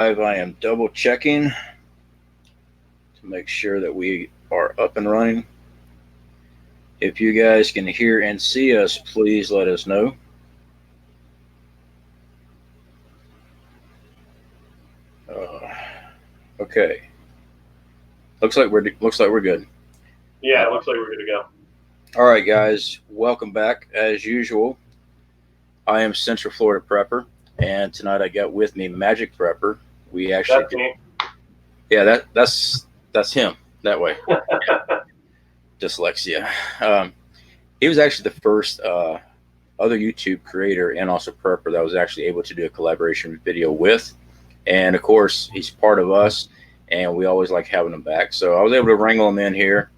I am double checking to make sure that we are up and running. If you guys can hear and see us, please let us know. Uh, okay, looks like we're good. Yeah, it looks like we're good to go. All right, guys, welcome back as usual. I am Central Florida Prepper, and tonight I got with me Magic Prepper. We actually That's me. Yeah, that's him that way. Dyslexia. Um, he was actually the first other YouTube creator and also prepper that was actually able to do a collaboration video with. And of course, he's part of us, and we always like having him back. So I was able to wrangle him in here.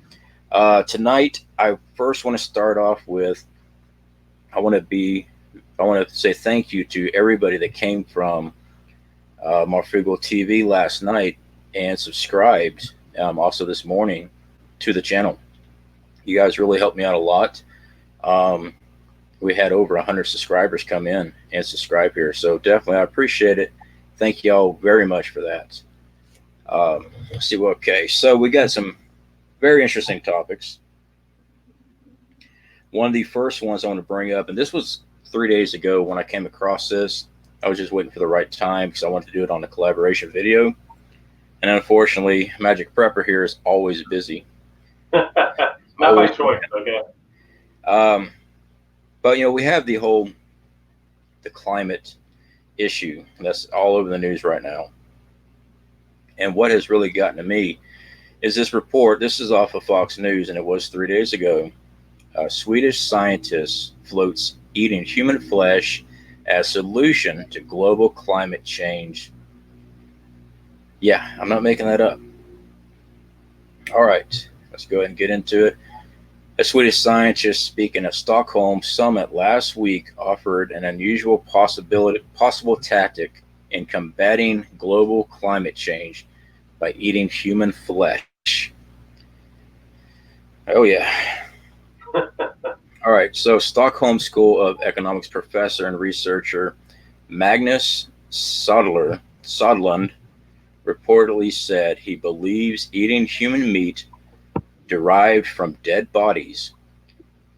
Tonight, I first want to start off with I want to be I want to say thank you to everybody that came from Marfugal TV last night and subscribed also this morning to the channel. You guys really helped me out a lot. Um, we had over 100 subscribers come in and subscribe here, so definitely I appreciate it. Thank you all very much for that. Let's see. Okay, so we got some very interesting topics. One of the first ones I want to bring up, and this was 3 days ago when I came across this. I was just waiting for the right time because I wanted to do it on a collaboration video. And unfortunately, Magic Prepper here is always busy. Not by choice, okay. But we have the climate issue that's all over the news right now. And what has really gotten to me is this report. This is off of Fox News, and it was 3 days ago. Swedish scientist floats eating human flesh as solution to global climate change. Yeah, I'm not making that up. All right, let's go ahead and get into it. A Swedish scientist speaking at Stockholm summit last week offered an unusual possible tactic in combating global climate change by eating human flesh. Oh yeah. All right, so Stockholm School of Economics professor and researcher Magnus Sodlund reportedly said he believes eating human meat derived from dead bodies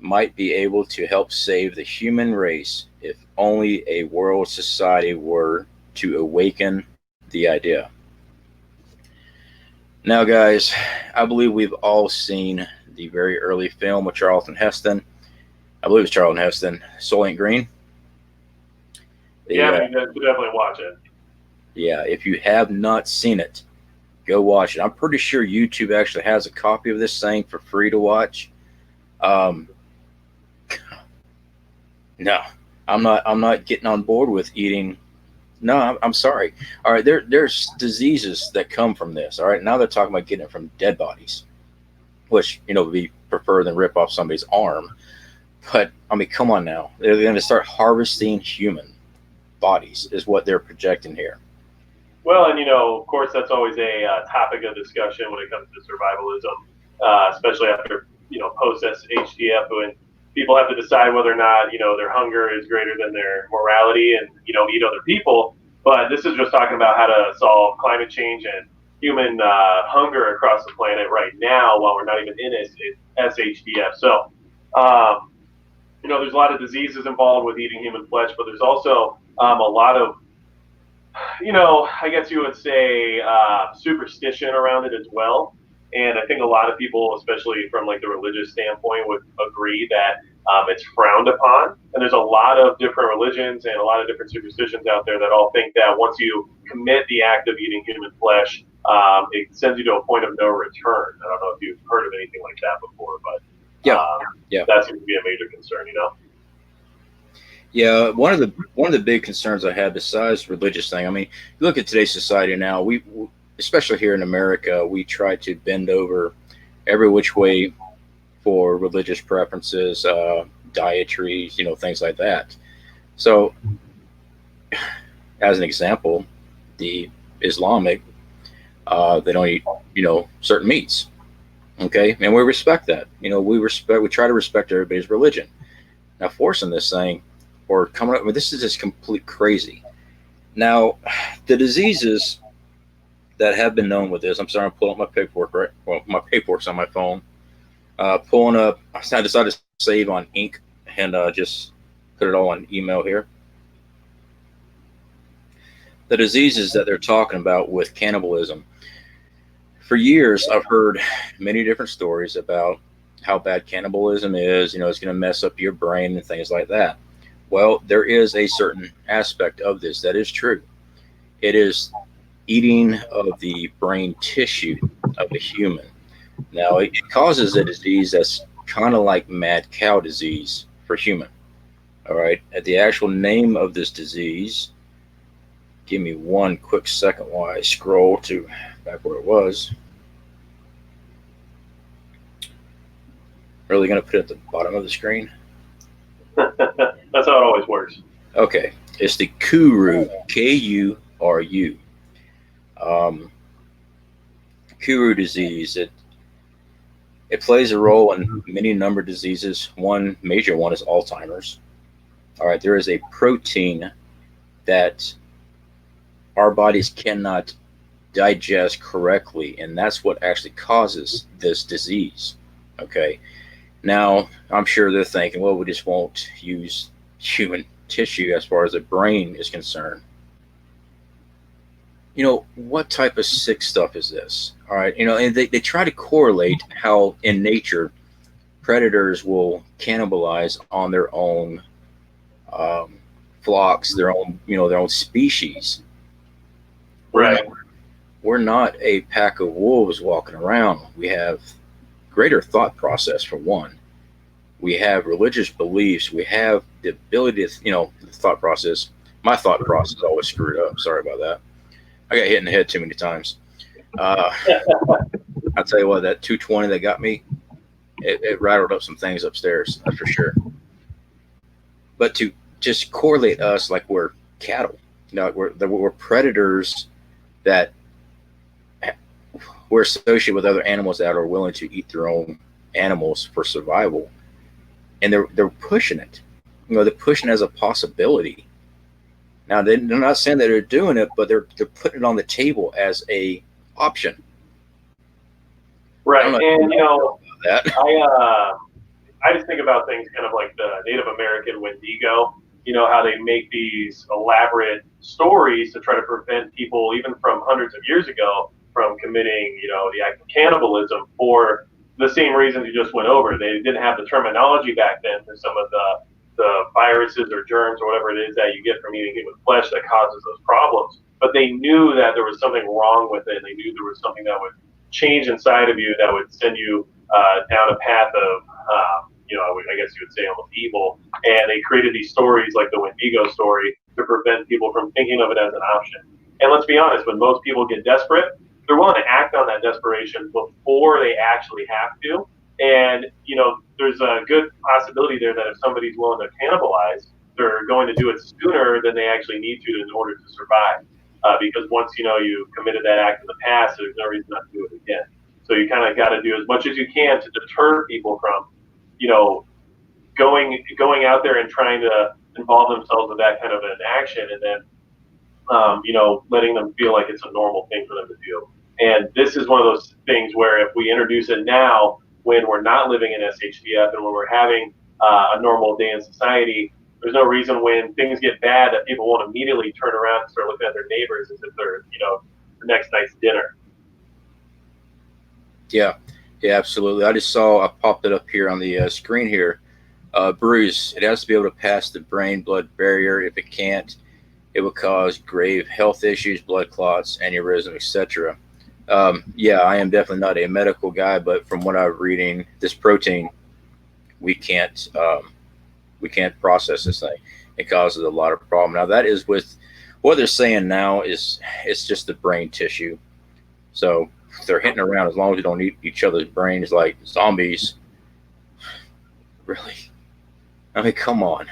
might be able to help save the human race if only a world society were to awaken the idea. Now, guys, I believe we've all seen the very early film with Charlton Heston. I believe it's Charlton Heston, Soylent Green. Yeah, you should definitely watch it. Yeah, if you have not seen it, go watch it. I'm pretty sure YouTube actually has a copy of this thing for free to watch. No, I'm not getting on board with eating. No, I'm sorry. All right, there's diseases that come from this. All right, now they're talking about getting it from dead bodies, which would be preferred than rip off somebody's arm. But I mean, come on now. They're going to start harvesting human bodies, is what they're projecting here. Well, and of course, that's always a topic of discussion when it comes to survivalism, especially after post HDF, when people have to decide whether or not their hunger is greater than their morality, and eat other people. But this is just talking about how to solve climate change and human hunger across the planet right now, while we're not even in SHDF. So, there's a lot of diseases involved with eating human flesh, but there's also a lot of, I guess you would say superstition around it as well. And I think a lot of people, especially from like the religious standpoint, would agree that it's frowned upon. And there's a lot of different religions and a lot of different superstitions out there that all think that once you commit the act of eating human flesh, it sends you to a point of no return. I don't know if you've heard of anything like that before, but that seems to be a major concern, Yeah, one of the big concerns I have, besides religious thing, I mean, you look at today's society now. We, especially here in America, we try to bend over every which way for religious preferences, dietaries, things like that. So, as an example, the Islamic, they don't eat, certain meats. Okay, and we respect that. We try to respect everybody's religion. Now, forcing this thing or coming up with this is just complete crazy. Now, the diseases that have been known with this, I'm sorry, I'm pulling up my paperwork, right? Well, my paperwork's on my phone. Pulling up, I decided to save on ink and just put it all on email here. The diseases that they're talking about with cannibalism. For years, I've heard many different stories about how bad cannibalism is. You know, it's going to mess up your brain and things like that. Well, there is a certain aspect of this that is true. It is eating of the brain tissue of a human. Now, it causes a disease that's kind of like mad cow disease for human. All right. The actual name of this disease, give me one quick second while I scroll to back where it was. Really going to put it at the bottom of the screen? That's how it always works. Okay. It's the Kuru, Kuru. Kuru disease. It plays a role in many number of diseases. One major one is Alzheimer's. All right. There is a protein that our bodies cannot digest correctly, and that's what actually causes this disease. Okay. Now, I'm sure they're thinking, well, we just won't use human tissue as far as the brain is concerned. You know, what type of sick stuff is this? All right. You know, and they try to correlate how in nature predators will cannibalize on their own flocks, their own, you know, their own species. Right. We're not a pack of wolves walking around. We have greater thought process for one. We have religious beliefs. We have the ability to, you know, the thought process. My thought process always screwed up. Sorry about that. I got hit in the head too many times. I'll tell you what, that 220 that got me, it rattled up some things upstairs, that's for sure. But to just correlate us like we're cattle, you know, we're predators, that we're associated with other animals that are willing to eat their own animals for survival, and they're pushing it. You know, they're pushing it as a possibility. Now they're not saying that they're doing it, but they're putting it on the table as a option. Right, and you know, that. I just think about things kind of like the Native American Wendigo. You know how they make these elaborate stories to try to prevent people, even from hundreds of years ago, from committing, you know, the act of cannibalism for the same reasons you just went over. They didn't have the terminology back then for some of the viruses or germs or whatever it is that you get from eating human flesh that causes those problems. But they knew that there was something wrong with it. And they knew there was something that would change inside of you that would send you down a path of, you know, I guess you would say almost evil. And they created these stories like the Wendigo story to prevent people from thinking of it as an option. And let's be honest, when most people get desperate, they're willing to act on that desperation before they actually have to. And, you know, there's a good possibility there that if somebody's willing to cannibalize, they're going to do it sooner than they actually need to in order to survive. Because once, you know, you've committed that act in the past, there's no reason not to do it again. So you kind of got to do as much as you can to deter people from, you know, going out there and trying to involve themselves in that kind of an action, and then, you know, letting them feel like it's a normal thing for them to do. And this is one of those things where if we introduce it now, when we're not living in SHTF and when we're having a normal day in society, there's no reason when things get bad that people won't immediately turn around and start looking at their neighbors as if they're, you know, the next night's dinner. Yeah, absolutely. I popped it up here on the screen here. Bruise, it has to be able to pass the brain-blood barrier. If it can't, it will cause grave health issues, blood clots, aneurysm, etc. Yeah, I am definitely not a medical guy, but from what I'm reading, this protein, we can't process this thing. It causes a lot of problem. Now that is with what they're saying now is it's just the brain tissue. So if they're hitting around, as long as we don't eat each other's brains like zombies. Really? I mean, come on.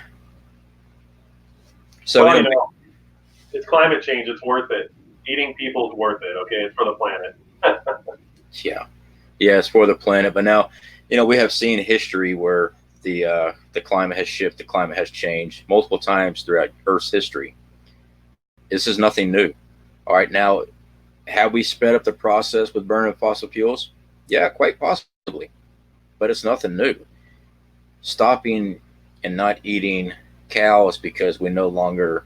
So well, you know, it's climate change. It's worth it. Eating people's worth it. Okay, it's for the planet. yeah, it's for the planet. But now, you know, we have seen history where the climate has shifted, the climate has changed multiple times throughout Earth's history. This is nothing new. All right, now, have we sped up the process with burning fossil fuels? Yeah, quite possibly, but it's nothing new. Stopping and not eating cows because we no longer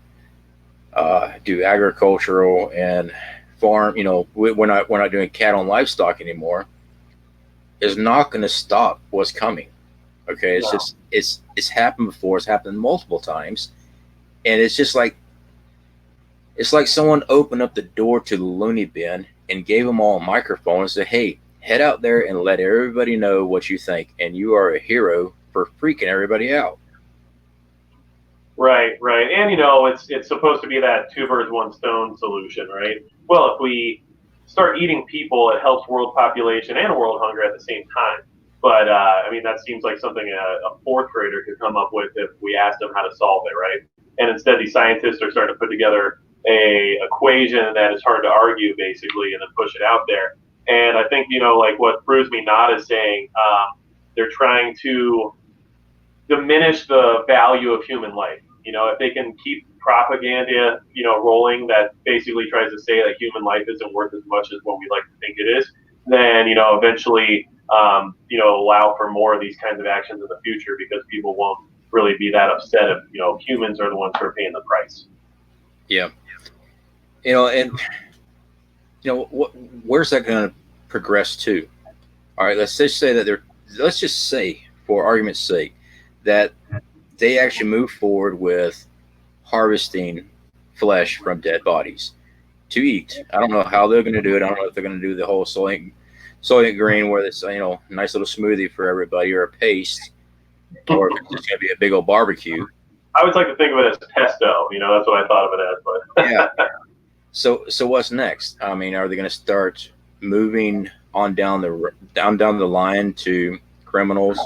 do agricultural and farm. We're not doing cattle and livestock anymore. Is not going to stop what's coming. Okay, it's No. just it's happened before. It's happened multiple times, and it's like someone opened up the door to the loony bin and gave them all a microphone and said, "Hey, head out there and let everybody know what you think, and you are a hero for freaking everybody out." Right, right. And it's supposed to be that two birds, one stone solution, right? Well, if we start eating people, it helps world population and world hunger at the same time. But I mean, that seems like something a fourth grader could come up with if we asked them how to solve it, right? And instead, these scientists are starting to put together a equation that is hard to argue, basically, and then push it out there. And I think like what Bruce Me Not is saying, they're trying to diminish the value of human life. If they can keep propaganda, rolling that basically tries to say that human life isn't worth as much as what we like to think it is, then, eventually, allow for more of these kinds of actions in the future because people won't really be that upset if, humans are the ones who are paying the price. Yeah. And where's that going to progress to? All right, let's just say that let's just say, for argument's sake, that they actually move forward with harvesting flesh from dead bodies to eat. I don't know how they're going to do it. I don't know if they're going to do the whole Soylent Green, where it's nice little smoothie for everybody, or a paste, or if it's just going to be a big old barbecue. I would like to think of it as pesto. That's what I thought of it as. But Yeah. So what's next? I mean, are they going to start moving on down the line to criminals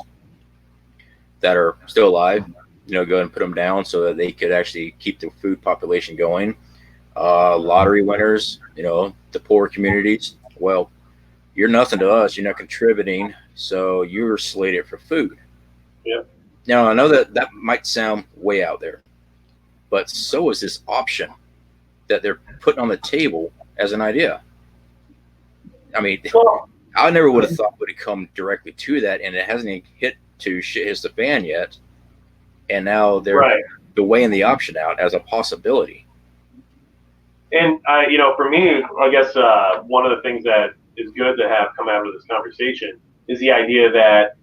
that are still alive? Go ahead and put them down so that they could actually keep the food population going. Lottery winners, the poor communities. Well, you're nothing to us. You're not contributing, so you're slated for food. Yep. Now, I know that might sound way out there, but so is this option that they're putting on the table as an idea. I mean, I never would have thought would have come directly to that, and it hasn't even hit the fan yet. And now they're weighing the option out as a possibility. And for me, I guess one of the things that is good to have come out of this conversation is the idea that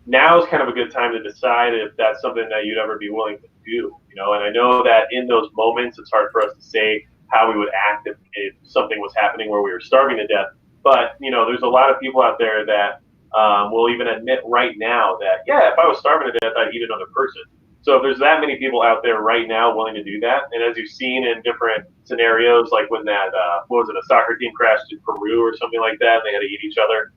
now is kind of a good time to decide if that's something that you'd ever be willing to do. And I know that in those moments, it's hard for us to say how we would act if something was happening where we were starving to death. But there's a lot of people out there that will even admit right now that, yeah, if I was starving to death, I'd eat another person. So if there's that many people out there right now willing to do that, and as you've seen in different scenarios, like when that, a soccer team crashed in Peru or something like that, and they had to eat each other,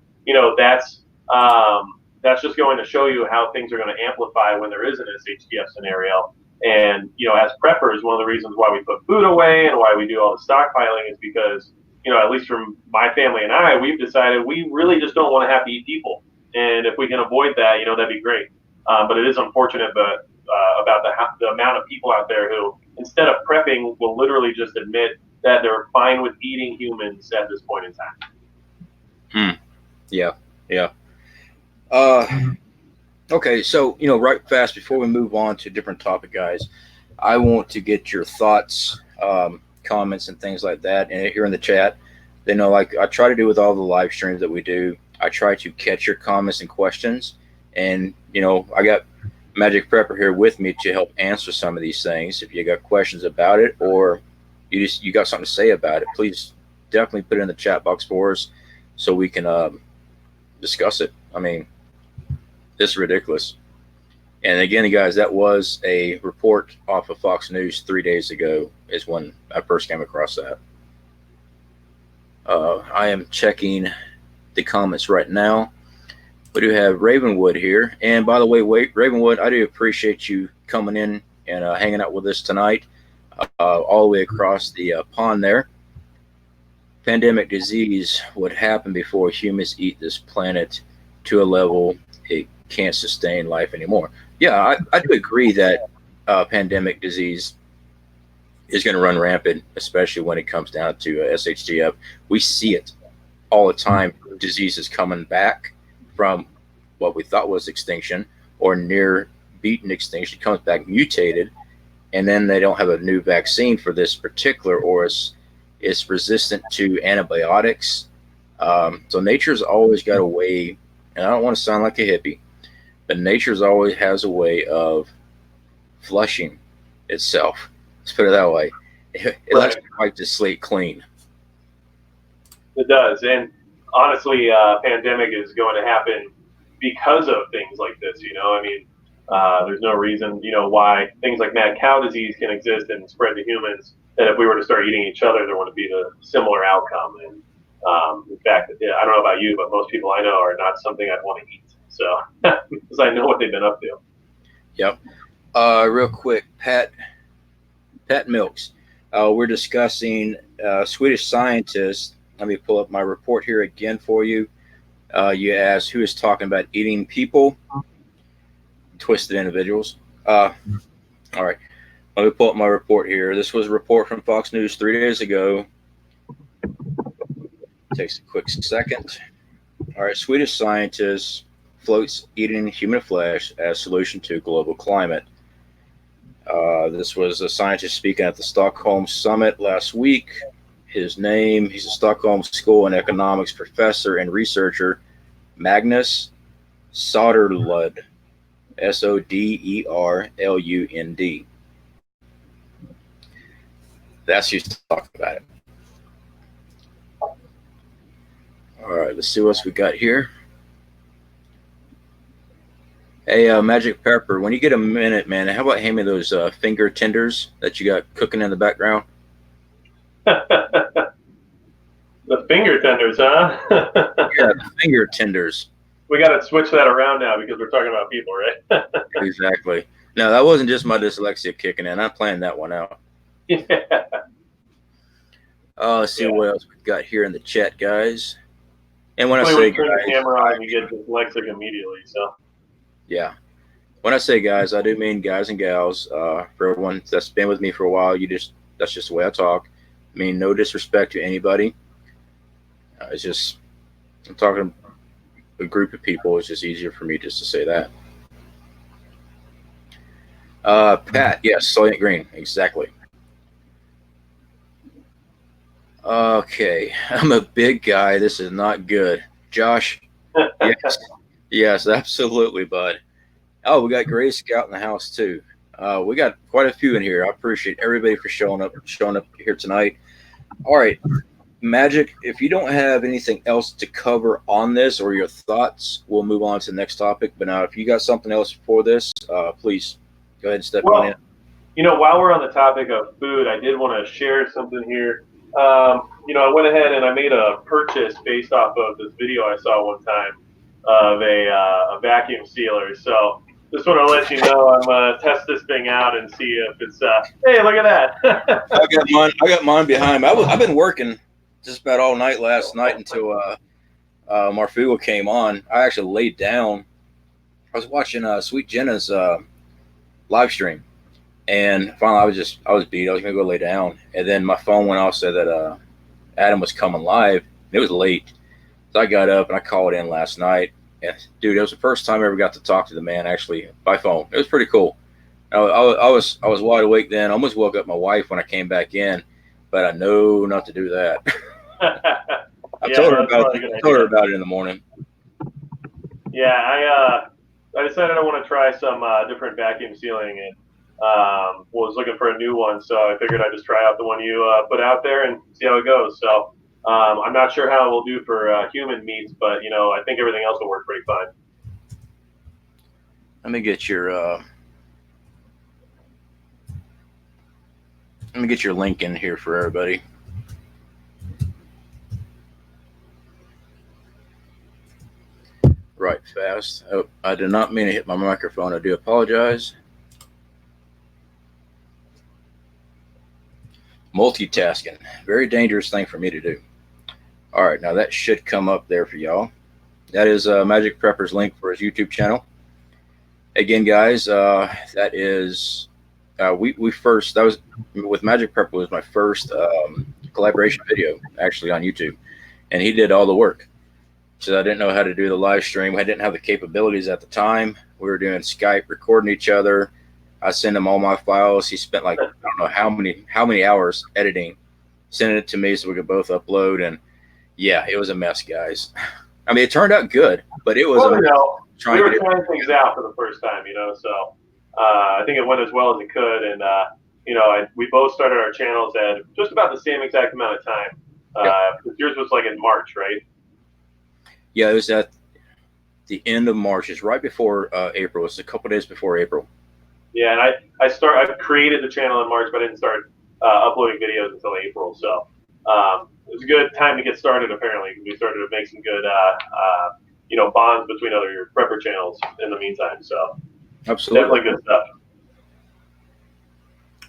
that's just going to show you how things are going to amplify when there is an SHTF scenario. And, as preppers, one of the reasons why we put food away and why we do all the stockpiling is because, at least from my family and I, we've decided we really just don't want to have to eat people. And if we can avoid that, that'd be great. But it is unfortunate, about the amount of people out there who, instead of prepping, will literally just admit that they're fine with eating humans at this point in time. Yeah. Okay, so right fast before we move on to a different topic, guys, I want to get your thoughts, comments, and things like that, and here in the chat. Like I try to do with all the live streams that we do, I try to catch your comments and questions, and I got Magic Prepper here with me to help answer some of these things. If you got questions about it, or you got something to say about it, please definitely put it in the chat box for us so we can discuss it. I mean, this is ridiculous. And again, guys, that was a report off of Fox News 3 days ago is when I first came across that. I am checking the comments right now. We do have Ravenwood here. And by the way, Ravenwood, I do appreciate you coming in and hanging out with us tonight, all the way across the pond there. Pandemic disease would happen before humans eat this planet to a level it can't sustain life anymore. Yeah, I do agree that pandemic disease is going to run rampant, especially when it comes down to SHGF. We see it all the time. Diseases coming back from what we thought was extinction or near beaten extinction, comes back mutated, and then they don't have a new vaccine for this particular, or it's resistant to antibiotics. So nature's always got a way, and I don't want to sound like a hippie, but nature's always has a way of flushing itself. Let's put it that way. It likes to wipe the slate clean. It does, and honestly, pandemic is going to happen because of things like this. I mean, there's no reason, why things like mad cow disease can exist and spread to humans. And if we were to start eating each other, there would be a similar outcome. And in fact, I don't know about you, but most people I know are not something I'd want to eat. So, because I know what they've been up to. Yep. Real quick, Pat Milks. We're discussing Swedish scientists. Let me pull up my report here again for you. You asked who is talking about eating people, twisted individuals. All right. Let me pull up my report here. This was a report from Fox News 3 days ago. Takes a quick second. All right. Swedish scientists floats eating human flesh as solution to global climate. This was a scientist speaking at the Stockholm Summit last week. His name, he's a Stockholm School and Economics professor and researcher, Magnus Soderlund, Soderlund. That's who's talking about it. All right, let's see what else we got here. Hey, Magic Pepper, when you get a minute, man, how about hand me those finger tenders that you got cooking in the background? The finger tenders, huh? Yeah, the finger tenders. We got to switch that around now because we're talking about people, right? Exactly. No, that wasn't just my dyslexia kicking in. I planned that one out. Yeah. Let's see what else we got here in the chat, guys. And when I Turn say the guys, camera on, you get dyslexic immediately. So. Yeah. When I say guys, I do mean guys and gals. For everyone that's been with me for a while, that's just the way I talk. I mean, no disrespect to anybody. It's just, I'm talking a group of people. It's just easier for me just to say that. Pat, yes, Soylent Green, exactly. Okay, I'm a big guy. This is not good. Josh, yes, absolutely, bud. Oh, we got Gray Scout in the house too. We got quite a few in here. I appreciate everybody for showing up here tonight. All right, Magic, if you don't have anything else to cover on this or your thoughts, we'll move on to the next topic. But now, if you got something else for this, please go ahead and step on in. While we're on the topic of food, I did want to share something here. I went ahead and I made a purchase based off of this video I saw one time of a vacuum sealer. So just want to let you know I'm going to test this thing out and see if it's, hey, look at that. I got mine behind me. I've been working just about all night last night until Marfugo came on. I actually laid down. I was watching Sweet Jenna's live stream. And finally, I was beat. I was going to go lay down. And then my phone went off, said that Adam was coming live. It was late. So I got up and I called in last night. And, dude, it was the first time I ever got to talk to the man actually by phone. It was pretty cool. I was wide awake then. I almost woke up my wife when I came back in, but I know not to do that. I told her about it in the morning. Yeah, I decided I want to try some different vacuum sealing and was looking for a new one, so I figured I'd just try out the one you put out there and see how it goes. So I'm not sure how it will do for human meats, but I think everything else will work pretty fine. Let me get your link in here for everybody. Right, fast. Oh, I did not mean to hit my microphone. I do apologize. Multitasking, very dangerous thing for me to do. All right, now that should come up there for y'all. That is Magic Prepper's link for his YouTube channel. Again, guys, that is we first, that was with Magic Prepper, was my first collaboration video actually on YouTube, and he did all the work. So I didn't know how to do the live stream. I didn't have the capabilities at the time. We were doing Skype, recording each other. I sent him all my files. He spent like, I don't know how many hours editing, sending it to me so we could both upload. And yeah, it was a mess, guys. I mean, it turned out good, but it was Well, a mess we were to trying things out for the first time, so I think it went as well as it could. And, we both started our channels at just about the same exact amount of time. Yours was like in March, right? Yeah, it was at the end of March. It's right before April. It's a couple days before April. Yeah, and I created the channel in March, but I didn't start uploading videos until April. So it was a good time to get started. Apparently, we started to make some good bonds between other prepper channels in the meantime. So absolutely, definitely good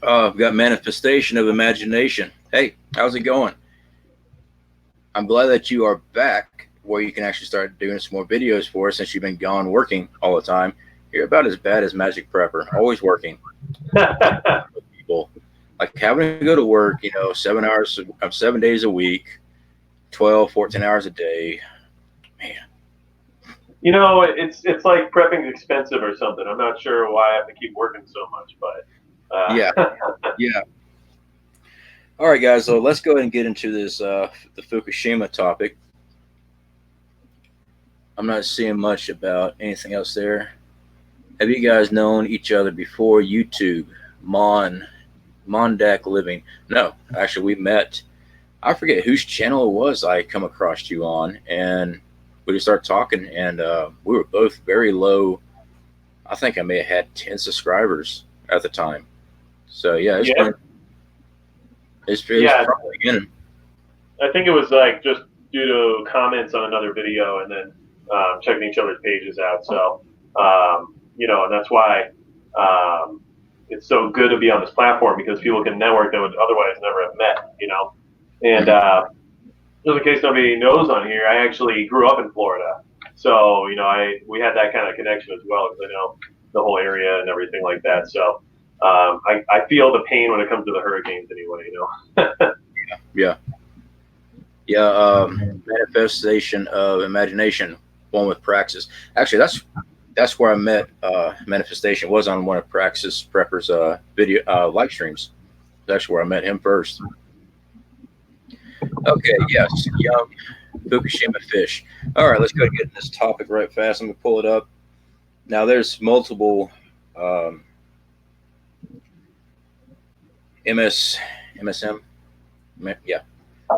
stuff. We've got Manifestation of Imagination. Hey, how's it going? I'm glad that you are back, where you can actually start doing some more videos for us since you've been gone working all the time. You're about as bad as Magic Prepper, always working. People like having to go to work, 7 hours, 7 days a week, 12, 14 hours a day. Man. It's like prepping's expensive or something. I'm not sure why I have to keep working so much, but yeah. All right, guys. So let's go ahead and get into this the Fukushima topic. I'm not seeing much about anything else there. Have you guys known each other before YouTube? Mondak Living? No, actually, we met. I forget whose channel it was I come across you on, and we just started talking, and we were both very low. I think I may have had 10 subscribers at the time. So yeah, it's from the beginning. I think it was like just due to comments on another video, and then checking each other's pages out. So and that's why it's so good to be on this platform, because people can network that would otherwise never have met. And just in case nobody knows on here, I actually grew up in Florida, so we had that kind of connection as well, because I know the whole area and everything like that. So I feel the pain when it comes to the hurricanes anyway. Yeah. Manifestation of Imagination, one with Praxis. Actually, that's where I met Manifestation. Was on one of Praxis Prepper's video live streams. That's where I met him first. Okay, yes, young Fukushima fish. All right, let's go get this topic right fast. I'm gonna pull it up. Now, there's multiple MSM,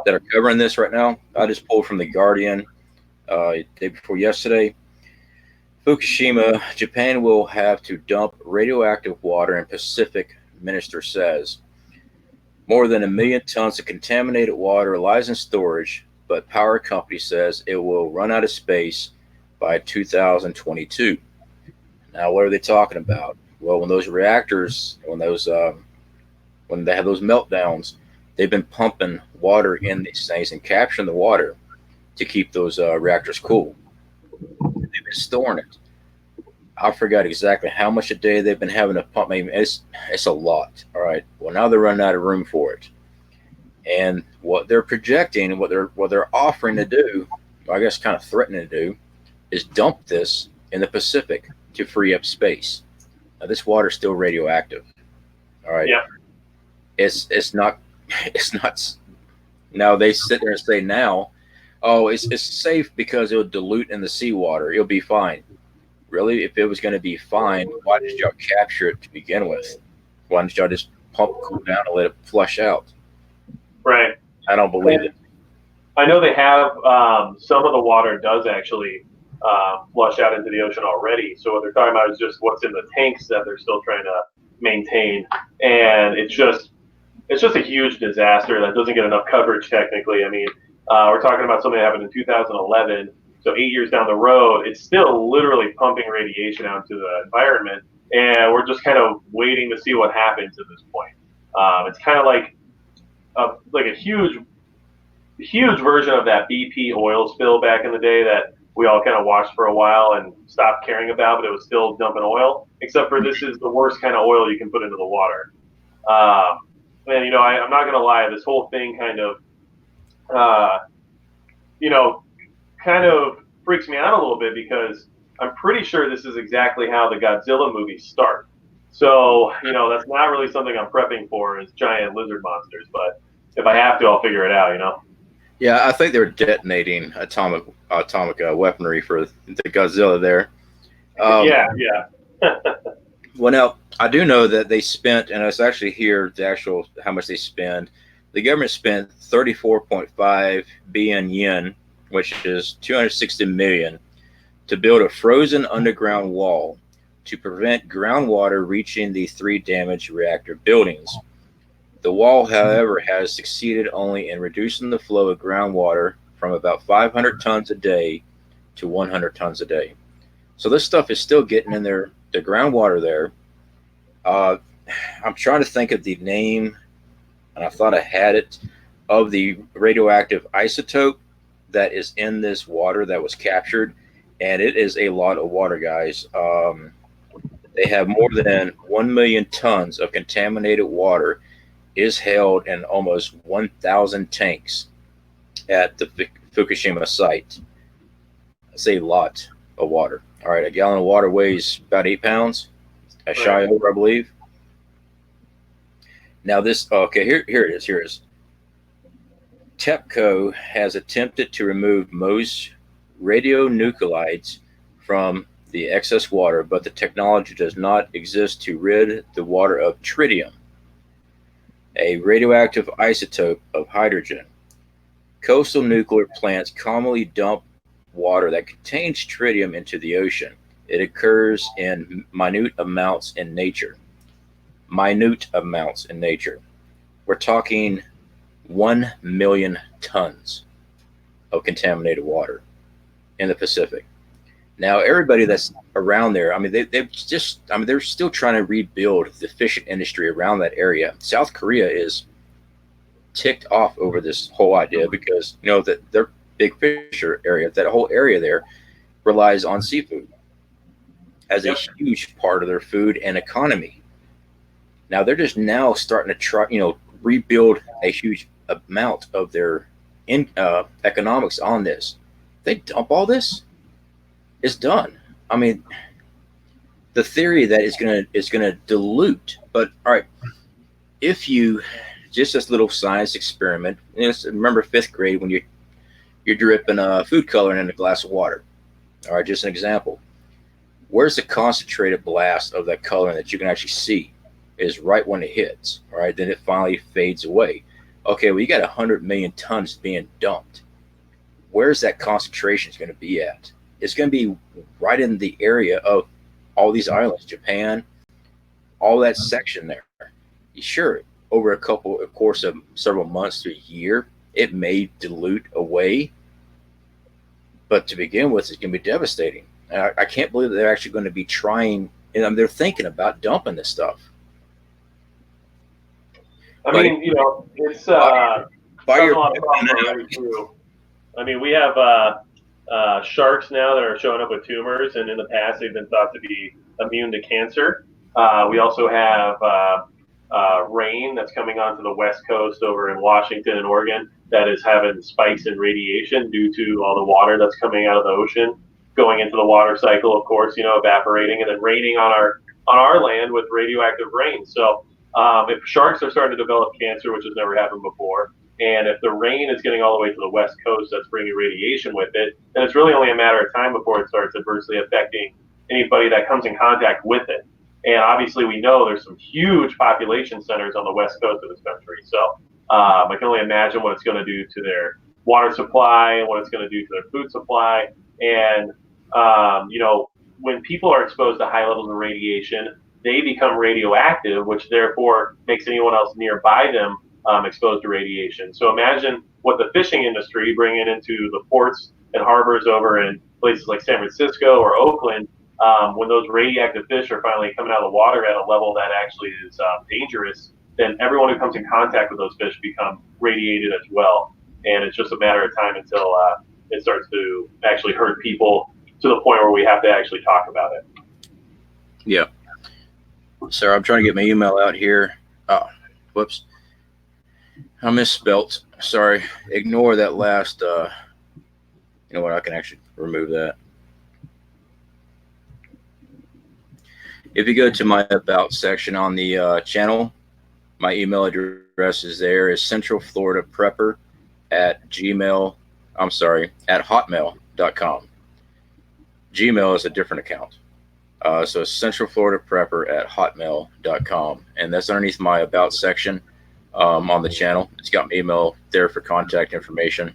that are covering this right now. I just pulled from the Guardian day before yesterday. Fukushima, Japan will have to dump radioactive water in Pacific, minister says. More than 1 million tons of contaminated water lies in storage, but power company says it will run out of space by 2022. Now, what are they talking about? Well, when those reactors, when they have those meltdowns, they've been pumping water in these things and capturing the water to keep those reactors cool. They've been storing it. I forgot exactly how much a day they've been having to pump. Maybe it's a lot. All right. Well, now they're running out of room for it, and what they're projecting, what they're offering to do, I guess, kind of threatening to do, is dump this in the Pacific to free up space. Now, this water is still radioactive. All right. Yeah. It's not. Now they sit there and say now, oh, it's safe because it'll dilute in the seawater. It'll be fine. Really, if it was going to be fine, why did y'all capture it to begin with? Why didn't y'all just pump it cool down and let it flush out? Right. I don't believe it. I know they have some of the water does actually flush out into the ocean already. So what they're talking about is just what's in the tanks that they're still trying to maintain, and it's just a huge disaster that doesn't get enough coverage technically. I mean, we're talking about something that happened in 2011. So 8 years down the road, it's still literally pumping radiation out into the environment, and we're just kind of waiting to see what happens at this point. It's kind of like a huge version of that BP oil spill back in the day that we all kind of watched for a while and stopped caring about, but it was still dumping oil. Except for this is the worst kind of oil you can put into the water. And I'm not gonna lie, this whole thing kind of, uh, you know, kind of freaks me out a little bit because I'm pretty sure this is exactly how the Godzilla movies start. So, that's not really something I'm prepping for is giant lizard monsters, but if I have to, I'll figure it out. Yeah, I think they were detonating atomic weaponry for the Godzilla there. Yeah. Well, now I do know that they spent, and it's actually here the actual how much they spend. The government spent 34.5 billion yen, which is 260 million, to build a frozen underground wall to prevent groundwater reaching the three damaged reactor buildings. The wall, however, has succeeded only in reducing the flow of groundwater from about 500 tons a day to 100 tons a day. So this stuff is still getting in there, the groundwater there. I'm trying to think of the name, and I thought I had it, of the radioactive isotope that is in this water that was captured, and it is a lot of water, guys. They have more than 1 million tons of contaminated water is held in almost 1,000 tanks at the Fukushima site. That's a lot of water. All right, a gallon of water weighs about 8 pounds, a shy over, I believe. Now this, okay, here it is. Here it is. TEPCO has attempted to remove most radionuclides from the excess water, but the technology does not exist to rid the water of tritium, a radioactive isotope of hydrogen. Coastal nuclear plants commonly dump water that contains tritium into the ocean. It occurs in minute amounts in nature. We're talking 1 million tons of contaminated water in the Pacific. Now, everybody that's around there, I mean, they're still trying to rebuild the fishing industry around that area. South Korea is ticked off over this whole idea because, that their big fisher area, that whole area there relies on seafood as a huge part of their food and economy. Now, they're just now starting to try, rebuild a huge amount of their economics on this. They dump all this, it's done. I mean, the theory that is gonna dilute. But all right, if you just this little science experiment, remember 5th grade when you're dripping food coloring in a glass of water. All right, just an example. Where's the concentrated blast of that coloring that you can actually see? Is right when it hits. All right, then it finally fades away. Okay, well, you got 100 million tons being dumped. Where's that concentration going to be at? It's going to be right in the area of all these islands, Japan, all that section there. Sure, over a course of several months to a year, it may dilute away, but to begin with, it's going to be devastating. And I can't believe that they're actually going to be trying, and they're thinking about dumping this stuff. I mean, it's causing a lot of problems already too. I mean, we have sharks now that are showing up with tumors, and in the past they've been thought to be immune to cancer. We also have rain that's coming onto the West Coast over in Washington and Oregon that is having spikes in radiation due to all the water that's coming out of the ocean, going into the water cycle, of course, evaporating and then raining on our land with radioactive rain. So if sharks are starting to develop cancer, which has never happened before, and if the rain is getting all the way to the West Coast that's bringing radiation with it, then it's really only a matter of time before it starts adversely affecting anybody that comes in contact with it. And obviously we know there's some huge population centers on the West Coast of this country. So I can only imagine what it's going to do to their water supply and what it's going to do to their food supply. And, when people are exposed to high levels of radiation, they become radioactive, which therefore makes anyone else nearby them exposed to radiation. So imagine what the fishing industry bringing into the ports and harbors over in places like San Francisco or Oakland, when those radioactive fish are finally coming out of the water at a level that actually is dangerous, then everyone who comes in contact with those fish become radiated as well. And it's just a matter of time until it starts to actually hurt people to the point where we have to actually talk about it. Yeah. Sir, I'm trying to get my email out here. Oh, whoops. I misspelt. Sorry. Ignore that last, you know what, I can actually remove that. If you go to my About section on the channel, my email address is there, is centralfloridaprepper at hotmail.com. Gmail is a different account. So centralfloridaprepper at hotmail.com. And that's underneath my About section on the channel. It's got my email there for contact information.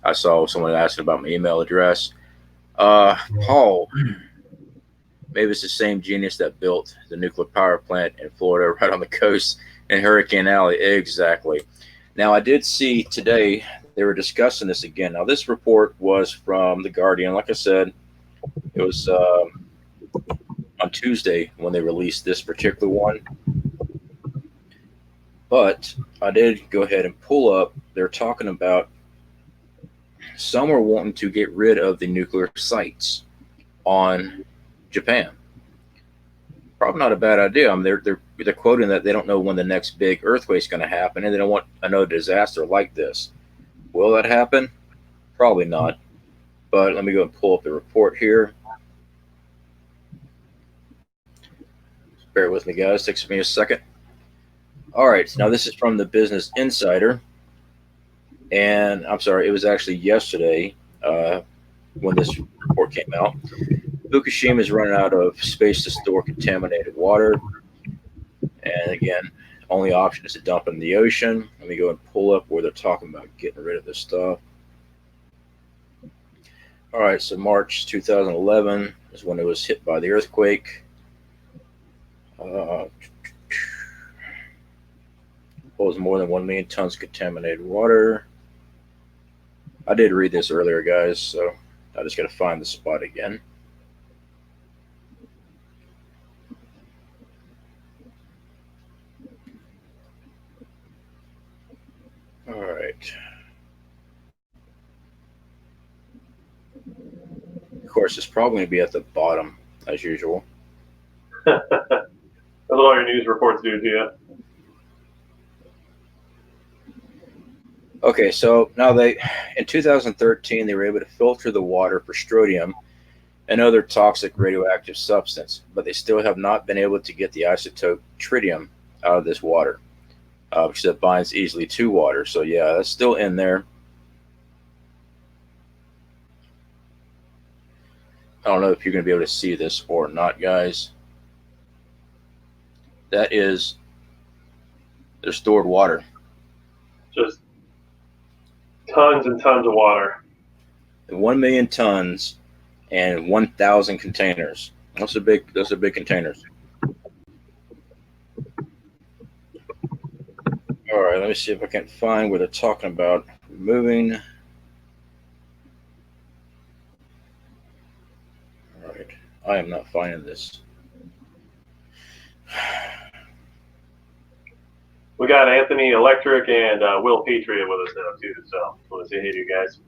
I saw someone asking about my email address. Paul, maybe it's the same genius that built the nuclear power plant in Florida right on the coast in Hurricane Alley. Exactly. Now, I did see today they were discussing this again. Now, this report was from The Guardian. Like I said, it was on Tuesday when they released this particular one. But I did go ahead and pull up. They're talking about some are wanting to get rid of the nuclear sites on Japan. Probably not a bad idea. I mean, they're quoting that they don't know when the next big earthquake is going to happen, and they don't want another disaster like this. Will that happen? Probably not. But let me go and pull up the report here. Bear with me, guys. Takes me a second. All right. Now, this is from the Business Insider. And I'm sorry, it was actually yesterday when this report came out. Fukushima is running out of space to store contaminated water. And again, only option is to dump it in the ocean. Let me go and pull up where they're talking about getting rid of this stuff. All right, so March 2011 is when it was hit by the earthquake. Holds more than 1 million tons of contaminated water. I did read this earlier, guys, so I just got to find the spot again. All right. Of course, it's probably going to be at the bottom, as usual. That's what all your news reports do to you. Okay, so now in 2013, they were able to filter the water for strontium and other toxic radioactive substance, but they still have not been able to get the isotope tritium out of this water, because it binds easily to water. So yeah, that's still in there. I don't know if you're going to be able to see this or not, guys. That is their stored water. Just tons and tons of water. 1 million tons and 1,000 containers. Those are big containers. All right, let me see if I can find where they're talking about removing. All right, I am not finding this. We got Anthony Electric and Will Patriot with us now too, so I want to say hey to you guys.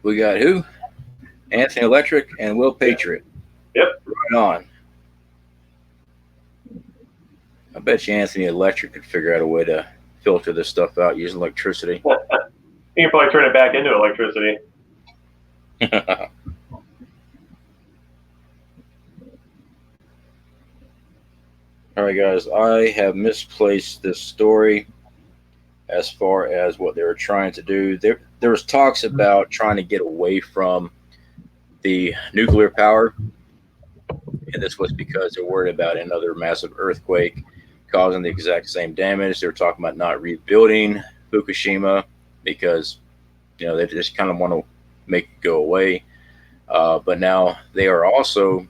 We got who? Anthony Electric and Will Patriot. Yep. Right on. I bet you Anthony Electric could figure out a way to filter this stuff out using electricity. You can probably turn it back into electricity. All right, guys, I have misplaced this story as far as what they were trying to do. There was talks about trying to get away from the nuclear power, and this was because they're worried about another massive earthquake causing the exact same damage. They were talking about not rebuilding Fukushima because, you know, they just kind of want to make it go away. But now they are also,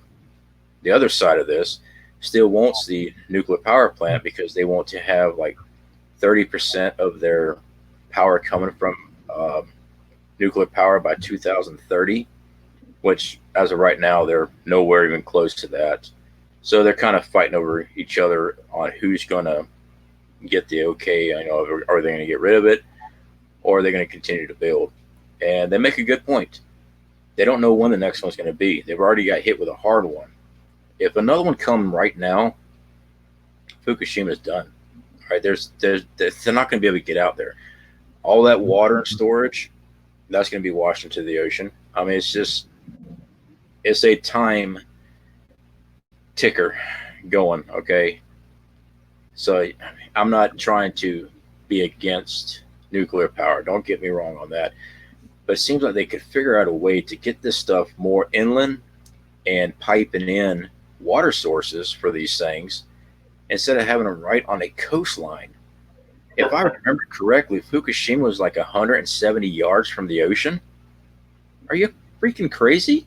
the other side of this, still wants the nuclear power plant because they want to have like 30% of their power coming from nuclear power by 2030, which as of right now, they're nowhere even close to that. So they're kind of fighting over each other on who's going to get the okay. I know, are they going to get rid of it or are they going to continue to build? And they make a good point. They don't know when the next one's going to be. They've already got hit with a hard one. If another one comes right now, Fukushima's done. Right? They're not going to be able to get out there. All that water and storage, that's going to be washed into the ocean. I mean, it's a time ticker going, okay? So I'm not trying to be against nuclear power. Don't get me wrong on that. But it seems like they could figure out a way to get this stuff more inland and piping in water sources for these things instead of having them right on a coastline. If I remember correctly, Fukushima was like 170 yards from the ocean. Are you freaking crazy?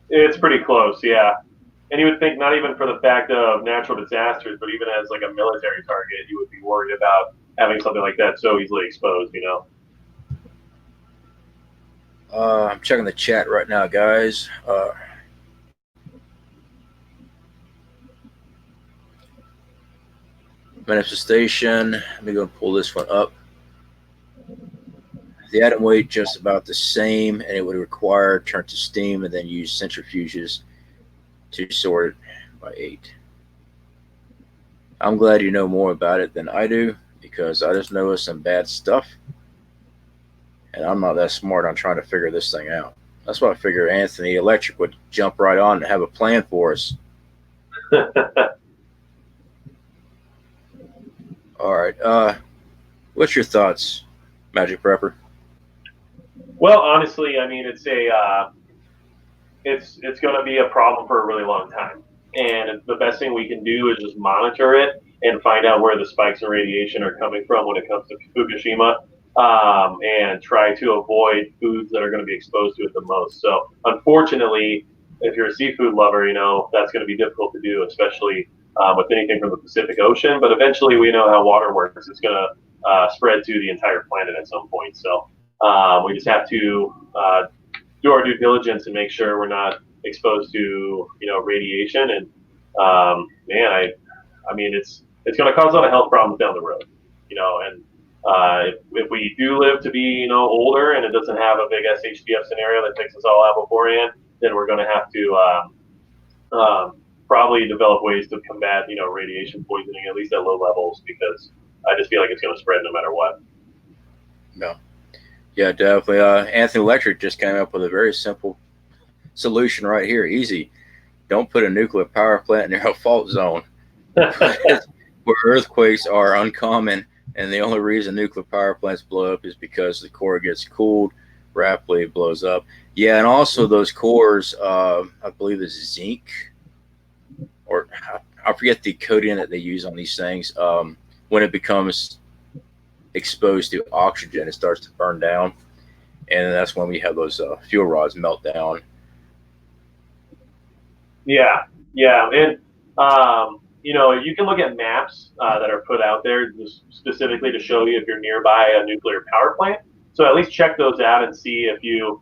It's pretty close, yeah. And you would think not even for the fact of natural disasters, but even as like a military target, you would be worried about having something like that so easily exposed, you know? I'm checking the chat right now, guys. Manifestation. Let me go and pull this one up. The atom weight just about the same, and it would require turn to steam and then use centrifuges to sort it by 8. I'm glad you know more about it than I do, because I just know some bad stuff, and I'm not that smart on trying to figure this thing out. That's why I figure Anthony Electric would jump right on and have a plan for us. All right. What's your thoughts, Magic Prepper? Well, honestly, I mean, it's going to be a problem for a really long time. And the best thing we can do is just monitor it and find out where the spikes in radiation are coming from when it comes to Fukushima, and try to avoid foods that are going to be exposed to it the most. So, unfortunately, if you're a seafood lover, you know, that's going to be difficult to do, especially with anything from the Pacific Ocean. But eventually, we know how water works. It's going to spread to the entire planet at some point. So we just have to do our due diligence and make sure we're not exposed to, you know, radiation. And man, I mean, it's going to cause a lot of health problems down the road, you know. And if we do live to be, you know, older and it doesn't have a big SHTF scenario that takes us all out beforehand, then we're going to have to probably develop ways to combat, you know, radiation poisoning, at least at low levels, because I just feel like it's going to spread no matter what. No. Yeah, definitely. Anthony Electric just came up with a very simple solution right here. Easy. Don't put a nuclear power plant near a fault zone where earthquakes are uncommon, and the only reason nuclear power plants blow up is because the core gets cooled rapidly, it blows up. Yeah, and also those cores, I believe it's zinc, or I forget the coating that they use on these things. When it becomes exposed to oxygen, it starts to burn down, and that's when we have those fuel rods melt down. Yeah, and you know, you can look at maps that are put out there just specifically to show you if you're nearby a nuclear power plant. So at least check those out and see if you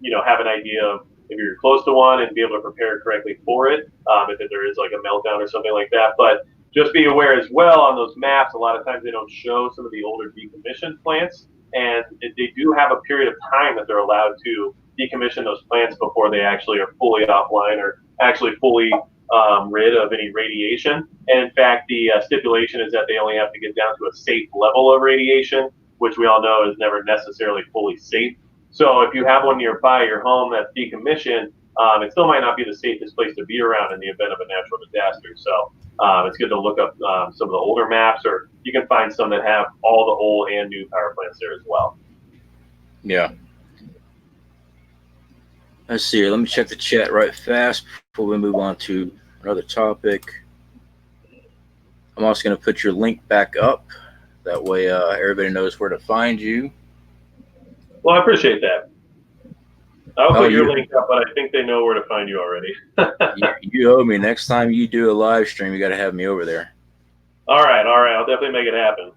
you know, have an idea of if you're close to one and be able to prepare correctly for it, if there is like a meltdown or something like that. But just be aware as well, on those maps, a lot of times they don't show some of the older decommissioned plants, and they do have a period of time that they're allowed to decommission those plants before they actually are fully offline or actually fully rid of any radiation. And in fact, the stipulation is that they only have to get down to a safe level of radiation, which we all know is never necessarily fully safe. So if you have one nearby your home that's decommissioned, it still might not be the safest place to be around in the event of a natural disaster. So it's good to look up some of the older maps, or you can find some that have all the old and new power plants there as well. Yeah. Let's see here. Let me check the chat right fast before we move on to another topic. I'm also going to put your link back up. That way everybody knows where to find you. Well, I appreciate that. I'll put your link up, but I think they know where to find you already. you owe me. Next time you do a live stream, you got to have me over there. All right. I'll definitely make it happen.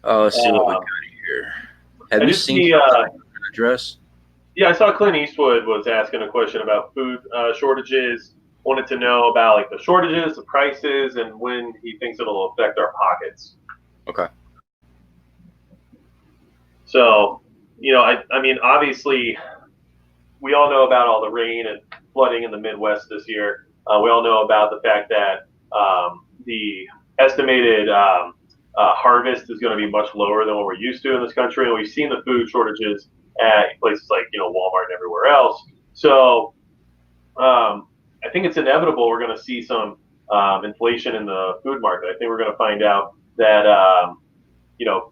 Let's see what we got here. Have you seen the address? Yeah, I saw Clint Eastwood was asking a question about food shortages. Wanted to know about like the shortages, the prices, and when he thinks it'll affect our pockets. Okay. So I mean, obviously, we all know about all the rain and flooding in the Midwest this year. We all know about the fact that the estimated harvest is going to be much lower than what we're used to in this country, and we've seen the food shortages at places like Walmart and everywhere else. So I think it's inevitable we're going to see some inflation in the food market. I think we're going to find out that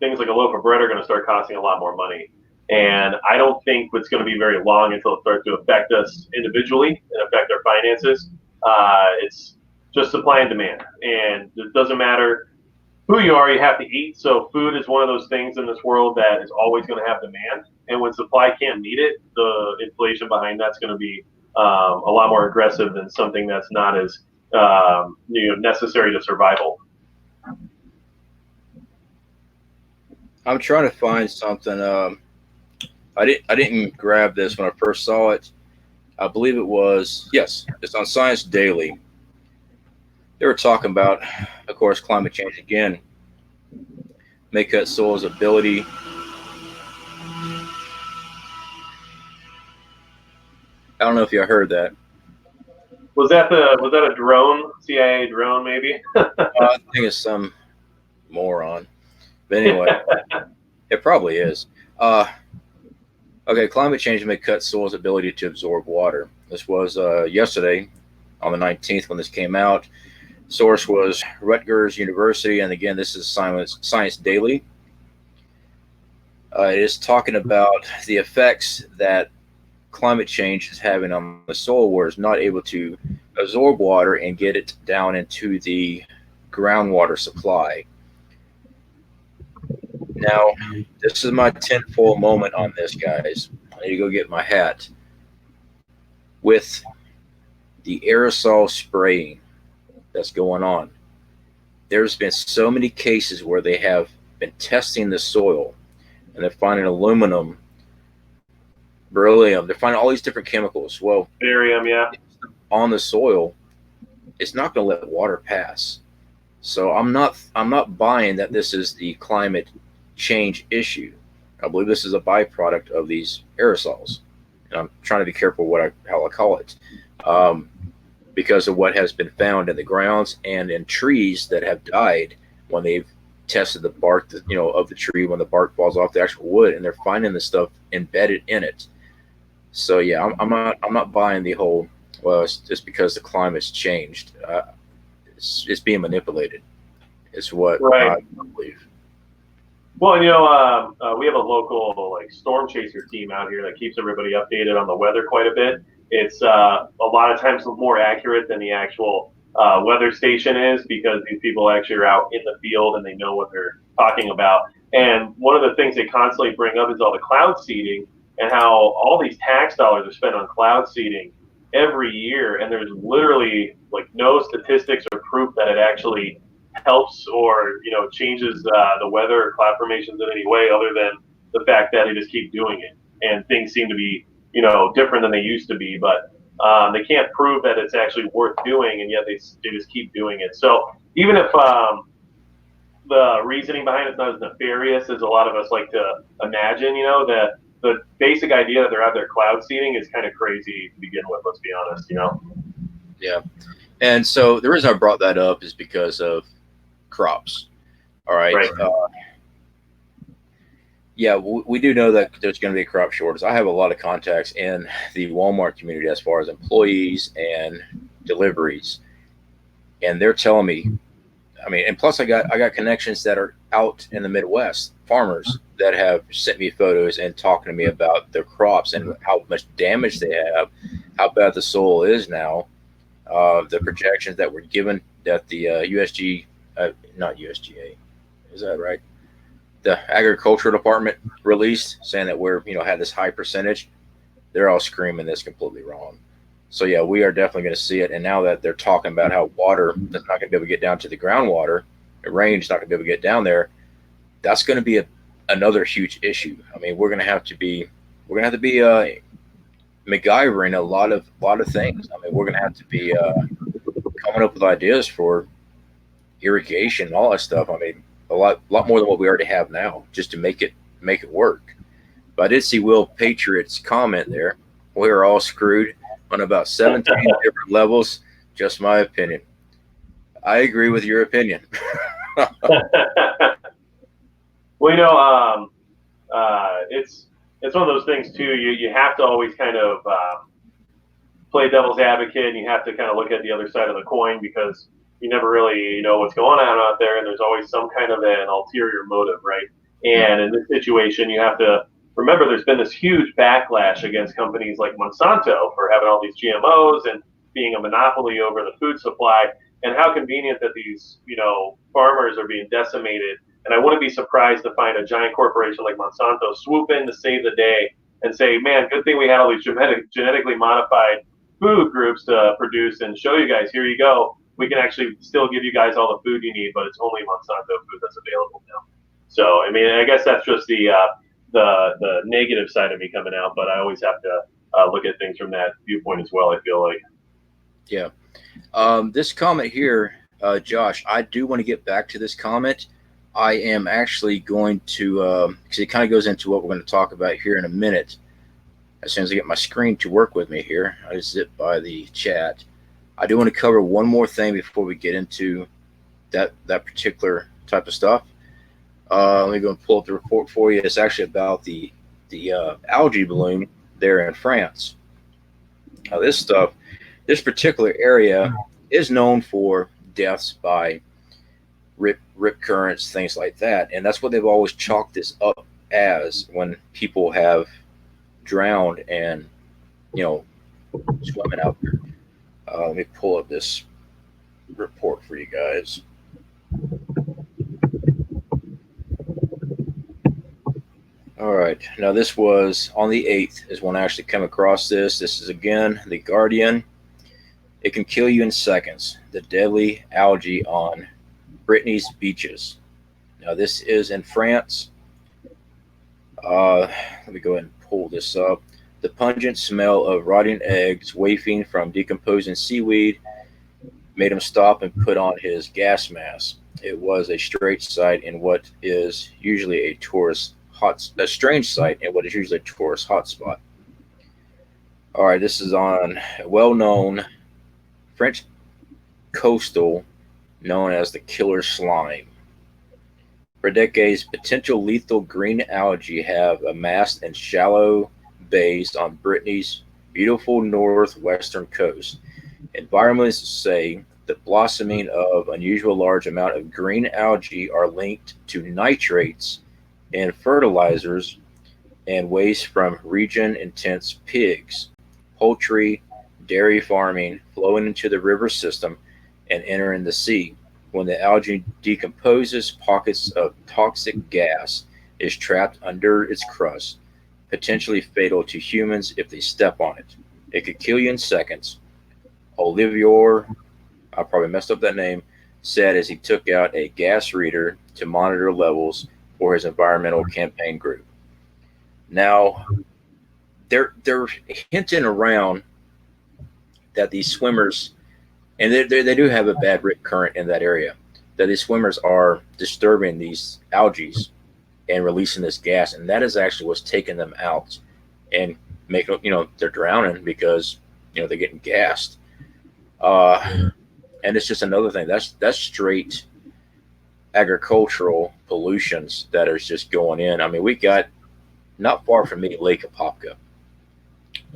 things like a loaf of bread are going to start costing a lot more money. And I don't think it's going to be very long until it starts to affect us individually and affect our finances. It's just supply and demand. And it doesn't matter who you are, you have to eat. So food is one of those things in this world that is always going to have demand. And when supply can't meet it, the inflation behind that's going to be a lot more aggressive than something that's not as necessary to survival. I'm trying to find something. I didn't grab this when I first saw it. I believe it was, yes, it's on Science Daily. They were talking about, of course, climate change again may cut soil's ability. I don't know if you heard that. Was that a drone? CIA drone, maybe? I think it's some moron. But anyway, it probably is. Okay, climate change may cut soil's ability to absorb water. This was yesterday on the 19th when this came out. Source was Rutgers University, and again, this is Science Daily. It is talking about the effects that climate change is having on the soil, where it's not able to absorb water and get it down into the groundwater supply. Now, this is my tinfoil moment on this, guys. I need to go get my hat. With the aerosol spraying that's going on, there's been so many cases where they have been testing the soil and they're finding aluminum, beryllium, they're finding all these different chemicals. Well, barium, yeah, on the soil, it's not going to let water pass. So I'm not buying that this is the climate change issue. I believe this is a byproduct of these aerosols, and I'm trying to be careful how I call it, because of what has been found in the grounds and in trees that have died when they've tested the bark, of the tree when the bark falls off the actual wood, and they're finding the stuff embedded in it. So yeah, I'm not buying the whole, well, it's just because the climate's changed. It's being manipulated. It's what right. I believe. Well, we have a local storm chaser team out here that keeps everybody updated on the weather quite a bit. It's a lot of times more accurate than the actual weather station is, because these people actually are out in the field and they know what they're talking about. And one of the things they constantly bring up is all the cloud seeding and how all these tax dollars are spent on cloud seeding every year, and there's literally no statistics or proof that it actually helps or changes the weather or cloud formations in any way, other than the fact that they just keep doing it, and things seem to be different than they used to be. But they can't prove that it's actually worth doing, and yet they just keep doing it. So even if the reasoning behind it's not as nefarious as a lot of us like to imagine, the basic idea that they're out there cloud seeding is kind of crazy to begin with. Let's be honest, Yeah, and so the reason I brought that up is because of crops. All right. Yeah, we do know that there's going to be a crop shortage. I have a lot of contacts in the Walmart community as far as employees and deliveries, and they're telling me, and plus I got connections that are out in the Midwest, farmers that have sent me photos and talking to me about their crops and how much damage they have, how bad the soil is now, the projections that were given that the not USGA, is that right? The agriculture department released, saying that we're had this high percentage. They're all screaming this completely wrong. So yeah, we are definitely going to see it. And now that they're talking about how water is not going to be able to get down to the groundwater, the rain's not going to be able to get down there, that's going to be another huge issue. We're going to have to be MacGyvering a lot of things. We're going to have to be coming up with ideas for irrigation and all that stuff. A lot more than what we already have now, just to make it work. But I did see Will Patriot's comment there. We're all screwed on about 17 different levels. Just my opinion. I agree with your opinion. Well, it's one of those things too. You have to always kind of play devil's advocate, and you have to kind of look at the other side of the coin, because you never really know what's going on out there, and there's always some kind of an ulterior motive, right? And in this situation, you have to remember there's been this huge backlash against companies like Monsanto for having all these GMOs and being a monopoly over the food supply, and how convenient that these, farmers are being decimated. And I wouldn't be surprised to find a giant corporation like Monsanto swoop in to save the day and say, man, good thing we had all these genetically modified food groups to produce and show you guys, here you go. We can actually still give you guys all the food you need, but it's only Monsanto food that's available now. So, I mean, I guess that's just the negative side of me coming out, but I always have to look at things from that viewpoint as well, I feel like. Yeah. This comment here, Josh, I do want to get back to this comment. I am actually going to, because it kind of goes into what we're going to talk about here in a minute. As soon as I get my screen to work with me here, I just zip by the chat. I do want to cover one more thing before we get into that particular type of stuff. Let me go and pull up the report for you. It's actually about the algae bloom there in France. Now, this particular area is known for deaths by rip currents, things like that, and that's what they've always chalked this up as when people have drowned and swimming out there. Let me pull up this report for you guys. All right, now this was on the 8th is when I actually came across this. This is again The Guardian. It can kill you in seconds. The deadly algae on Brittany's beaches. Now this is in France. Let me go ahead and pull this up. The pungent smell of rotting eggs wafting from decomposing seaweed made him stop and put on his gas mask. It was a strange sight in what is usually a tourist hotspot. All right, this is on a well-known French coastal known as the killer slime. For decades, potential lethal green algae have amassed in shallow bays on Brittany's beautiful northwestern coast. Environmentalists say the blossoming of unusual large amount of green algae are linked to nitrates in fertilizers and waste from region-intense pigs, poultry, dairy farming flowing into the river system and entering the sea. When the algae decomposes, pockets of toxic gas is trapped under its crust, potentially fatal to humans if they step on it. It could kill you in seconds. Olivier, I probably messed up that name, said as he took out a gas reader to monitor levels for his environmental campaign group. Now, they're hinting around that these swimmers, and they do have a bad rip current in that area, that these swimmers are disturbing these algae and releasing this gas, and that is actually what's taking them out and making, they're drowning because they're getting gassed. And it's just another thing. That's straight agricultural pollutions that are just going in. I mean, we got not far from me Lake Apopka,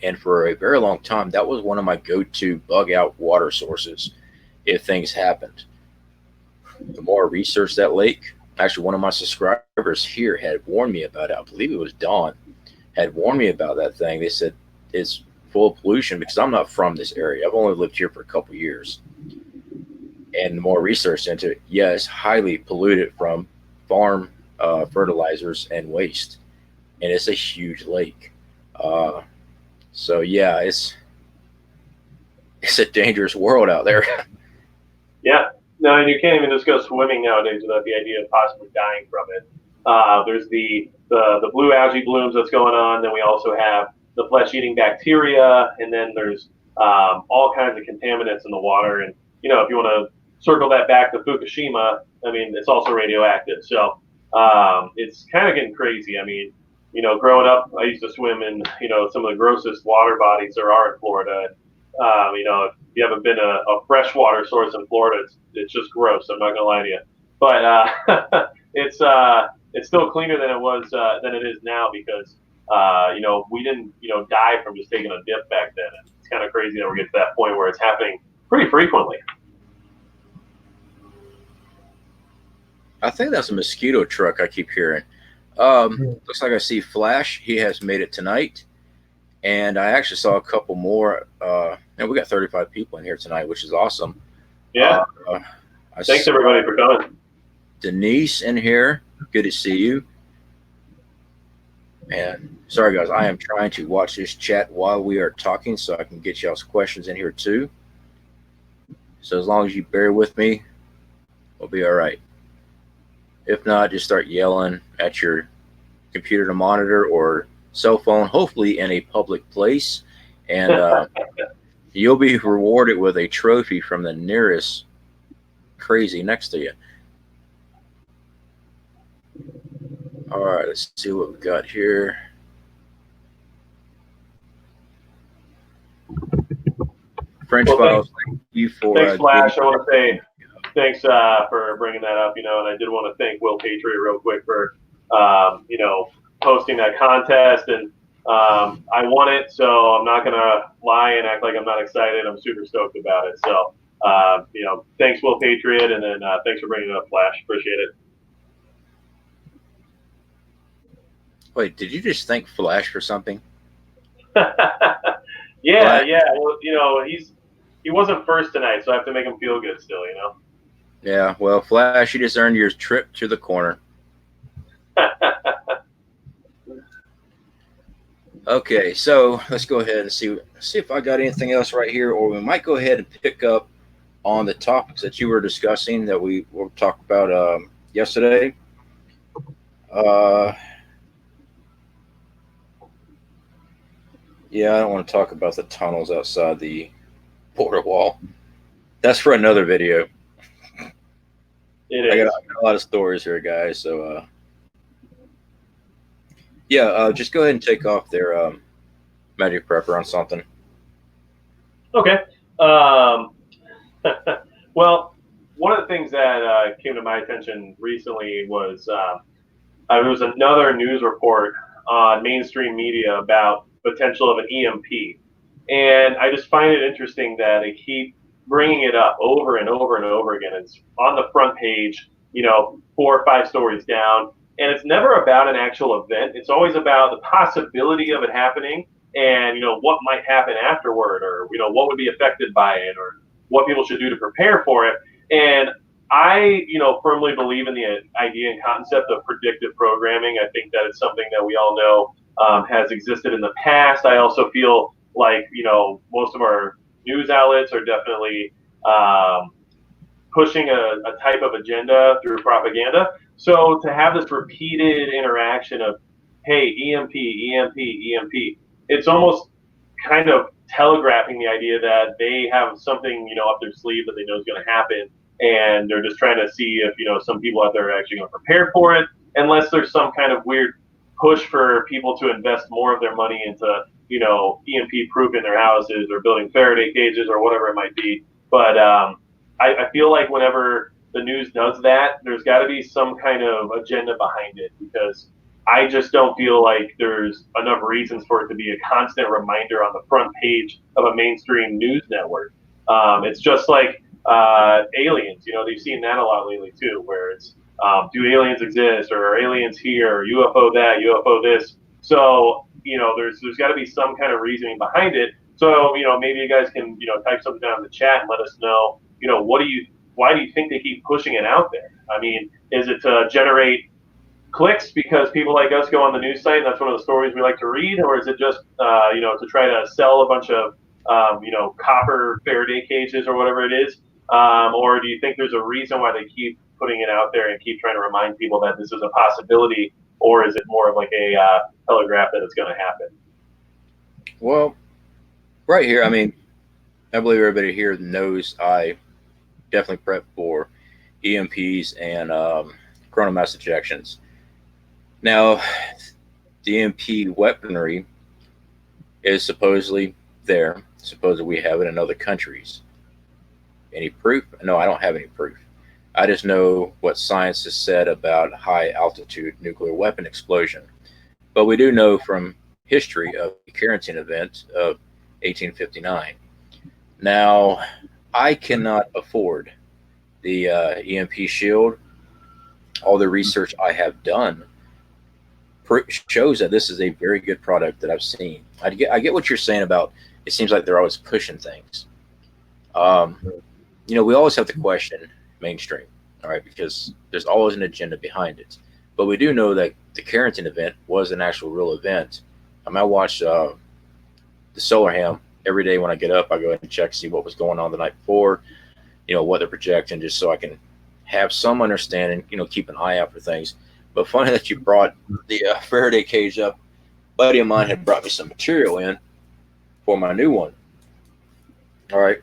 and for a very long time that was one of my go-to bug out water sources if things happened. The more I researched that lake, actually one of my subscribers here had warned me about it. I believe it was Dawn had warned me about that thing. They said it's full of pollution, because I'm not from this area. I've only lived here for a couple years. And the more research into it, yeah, it's highly polluted from farm fertilizers and waste. And it's a huge lake. So yeah, it's a dangerous world out there. Yeah. No, and you can't even just go swimming nowadays without the idea of possibly dying from it. There's the blue algae blooms that's going on. Then we also have the flesh-eating bacteria, and then there's all kinds of contaminants in the water. And if you want to circle that back to Fukushima, I mean, it's also radioactive. So it's kind of getting crazy. I mean, growing up, I used to swim in, some of the grossest water bodies there are in Florida. If you haven't been a freshwater source in Florida, it's just gross. I'm not gonna lie to you, but it's still cleaner than than it is now because we didn't die from just taking a dip back then. And it's kind of crazy that we're getting to that point where it's happening pretty frequently. I think that's a mosquito truck I keep hearing. Looks like I see Flash. He has made it tonight. And I actually saw a couple more. And we got 35 people in here tonight, which is awesome. Yeah. Thanks, everybody, for coming. Denise in here. Good to see you. And sorry, guys, I am trying to watch this chat while we are talking so I can get y'all's questions in here, too. So as long as you bear with me, we'll be all right. If not, just start yelling at your computer to monitor or cell phone, hopefully in a public place. And you'll be rewarded with a trophy from the nearest crazy next to you. All right, let's see what we've got here. French Files, thank you for... Thanks, Flash. I want to say thanks for bringing that up, and I did want to thank Will Patriot real quick for, posting that contest, and I won it, so I'm not going to lie and act like I'm not excited. I'm super stoked about it. So, thanks, Will Patriot, and then thanks for bringing it up, Flash. Appreciate it. Wait, did you just thank Flash for something? Yeah. Well, he wasn't first tonight, so I have to make him feel good still, Yeah, well, Flash, you just earned your trip to the corner. Okay, so let's go ahead and see if I got anything else right here, or we might go ahead and pick up on the topics that you were discussing that we will talk about yesterday. Yeah, I don't want to talk about the tunnels outside the border wall. That's for another video. I got a lot of stories here, guys. So, just go ahead and take off their Magic Prepper on something. Okay. Well, one of the things that came to my attention recently was there was another news report on mainstream media about potential of an EMP. And I just find it interesting that they keep bringing it up over and over and over again. It's on the front page, 4 or 5 stories down. And it's never about an actual event. It's always about the possibility of it happening and, what might happen afterward, or, what would be affected by it, or what people should do to prepare for it. And I, firmly believe in the idea and concept of predictive programming. I think that it's something that we all know has existed in the past. I also feel like, most of our news outlets are definitely pushing a type of agenda through propaganda. So to have this repeated interaction of, hey, EMP, EMP, EMP, it's almost kind of telegraphing the idea that they have something, up their sleeve that they know is going to happen. And they're just trying to see if, some people out there are actually going to prepare for it, unless there's some kind of weird push for people to invest more of their money into, EMP proofing their houses or building Faraday cages or whatever it might be. But I feel like whenever the news does that, there's got to be some kind of agenda behind it, because I just don't feel like there's enough reasons for it to be a constant reminder on the front page of a mainstream news network. It's just like aliens, they've seen that a lot lately too, where it's, do aliens exist, or are aliens here, or UFO that, UFO this. So, there's got to be some kind of reasoning behind it. So, maybe you guys can, type something down in the chat and let us know, why do you think they keep pushing it out there? I mean, is it to generate clicks because people like us go on the news site and that's one of the stories we like to read, or is it just, to try to sell a bunch of, copper Faraday cages or whatever it is? Or do you think there's a reason why they keep putting it out there and keep trying to remind people that this is a possibility, or is it more of like a telegraph that it's going to happen? Well, right here, I mean, I believe everybody here knows I definitely prep for EMPs and coronal mass ejections. Now, the EMP weaponry is supposedly there. Supposedly we have it in other countries. Any proof? No, I don't have any proof. I just know what science has said about high altitude nuclear weapon explosion. But we do know from history of the Carrington event of 1859. Now, I cannot afford the EMP shield. All the research I have done shows that this is a very good product that I've seen. I get what you're saying about it seems like they're always pushing things. We always have to question mainstream, all right, because there's always an agenda behind it. But we do know that the Carrington event was an actual real event. I watch the solar ham every day when I get up. I go ahead and check, see what was going on the night before, what they're projecting, just so I can have some understanding, keep an eye out for things. But funny that you brought the Faraday cage up. A buddy of mine had brought me some material in for my new one. All right.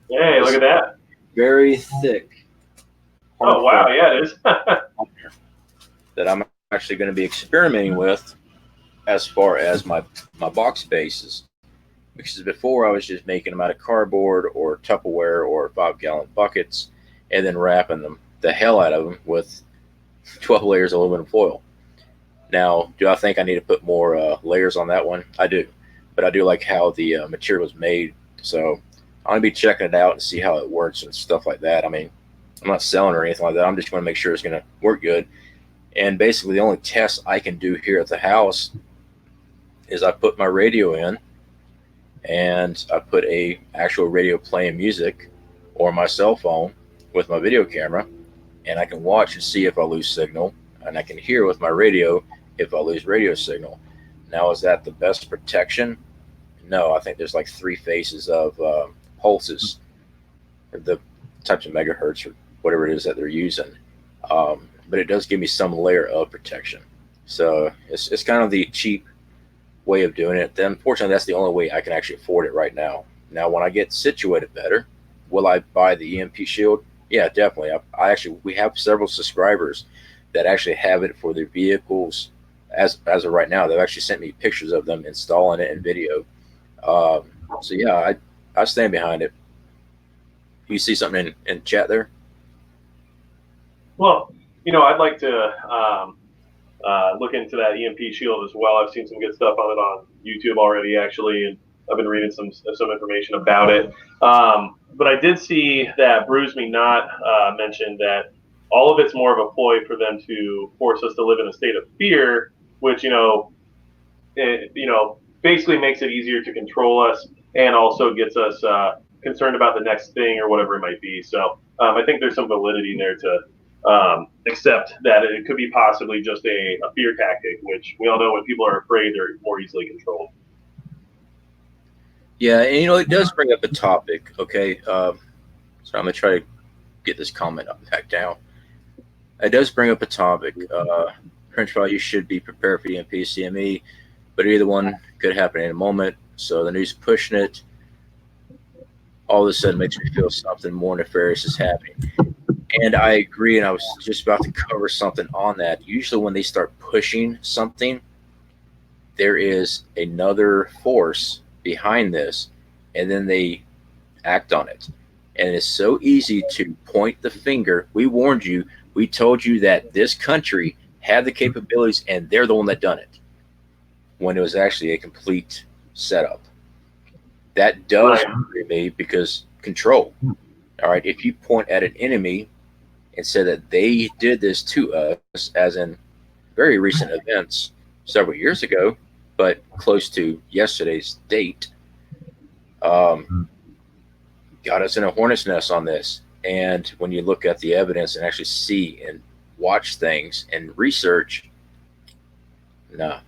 Hey, look at that. Very thick. Oh, wow. Yeah, it is. That I'm actually going to be experimenting with as far as my box bases. Because before I was just making them out of cardboard or Tupperware or 5-gallon buckets and then wrapping them the hell out of them with 12 layers of aluminum foil. Now, do I think I need to put more layers on that one? I do. But I do like how the material is made. So I'm going to be checking it out and see how it works and stuff like that. I mean, I'm not selling or anything like that. I'm just going to make sure it's going to work good. And basically the only test I can do here at the house is I put my radio in and I put a actual radio playing music or my cell phone with my video camera, and I can watch and see if I lose signal, and I can hear with my radio if I lose radio signal. Now, is that the best protection? No, I think there's like 3 phases of pulses, or the types of megahertz or whatever it is that they're using. But it does give me some layer of protection. So it's kind of the cheap way of doing it. Then, unfortunately, that's the only way I can actually afford it right now. Now, when I get situated better, will I buy the EMP shield? Yeah, definitely. We have several subscribers that actually have it for their vehicles as of right now. They've actually sent me pictures of them installing it in video. So yeah, I stand behind it. You see something in chat there? Well, I'd like to look into that EMP shield as well. I've seen some good stuff on it on YouTube already, actually, and I've been reading some information about it. But I did see that Bruise Me Not mentioned that all of it's more of a ploy for them to force us to live in a state of fear, which basically makes it easier to control us and also gets us concerned about the next thing or whatever it might be. So I think there's some validity there to accept that it could be possibly just a fear tactic, which we all know when people are afraid, they're more easily controlled. Yeah, and it does bring up a topic, okay? So I'm going to try to get this comment up back down. It does bring up a topic. Principal, you should be prepared for EMP, CME, but either one could happen in a moment. So the news pushing it, all of a sudden makes me feel something more nefarious is happening. And I agree, and I was just about to cover something on that. Usually when they start pushing something, there is another force behind this, and then they act on it. And it's so easy to point the finger. We warned you. We told you that this country had the capabilities, and they're the one that done it, when it was actually a complete setup. That does worry me because control. All right, if you point at an enemy and say that they did this to us, as in very recent events several years ago, but close to yesterday's date, got us in a hornet's nest on this. And when you look at the evidence and actually see and watch things and research, no.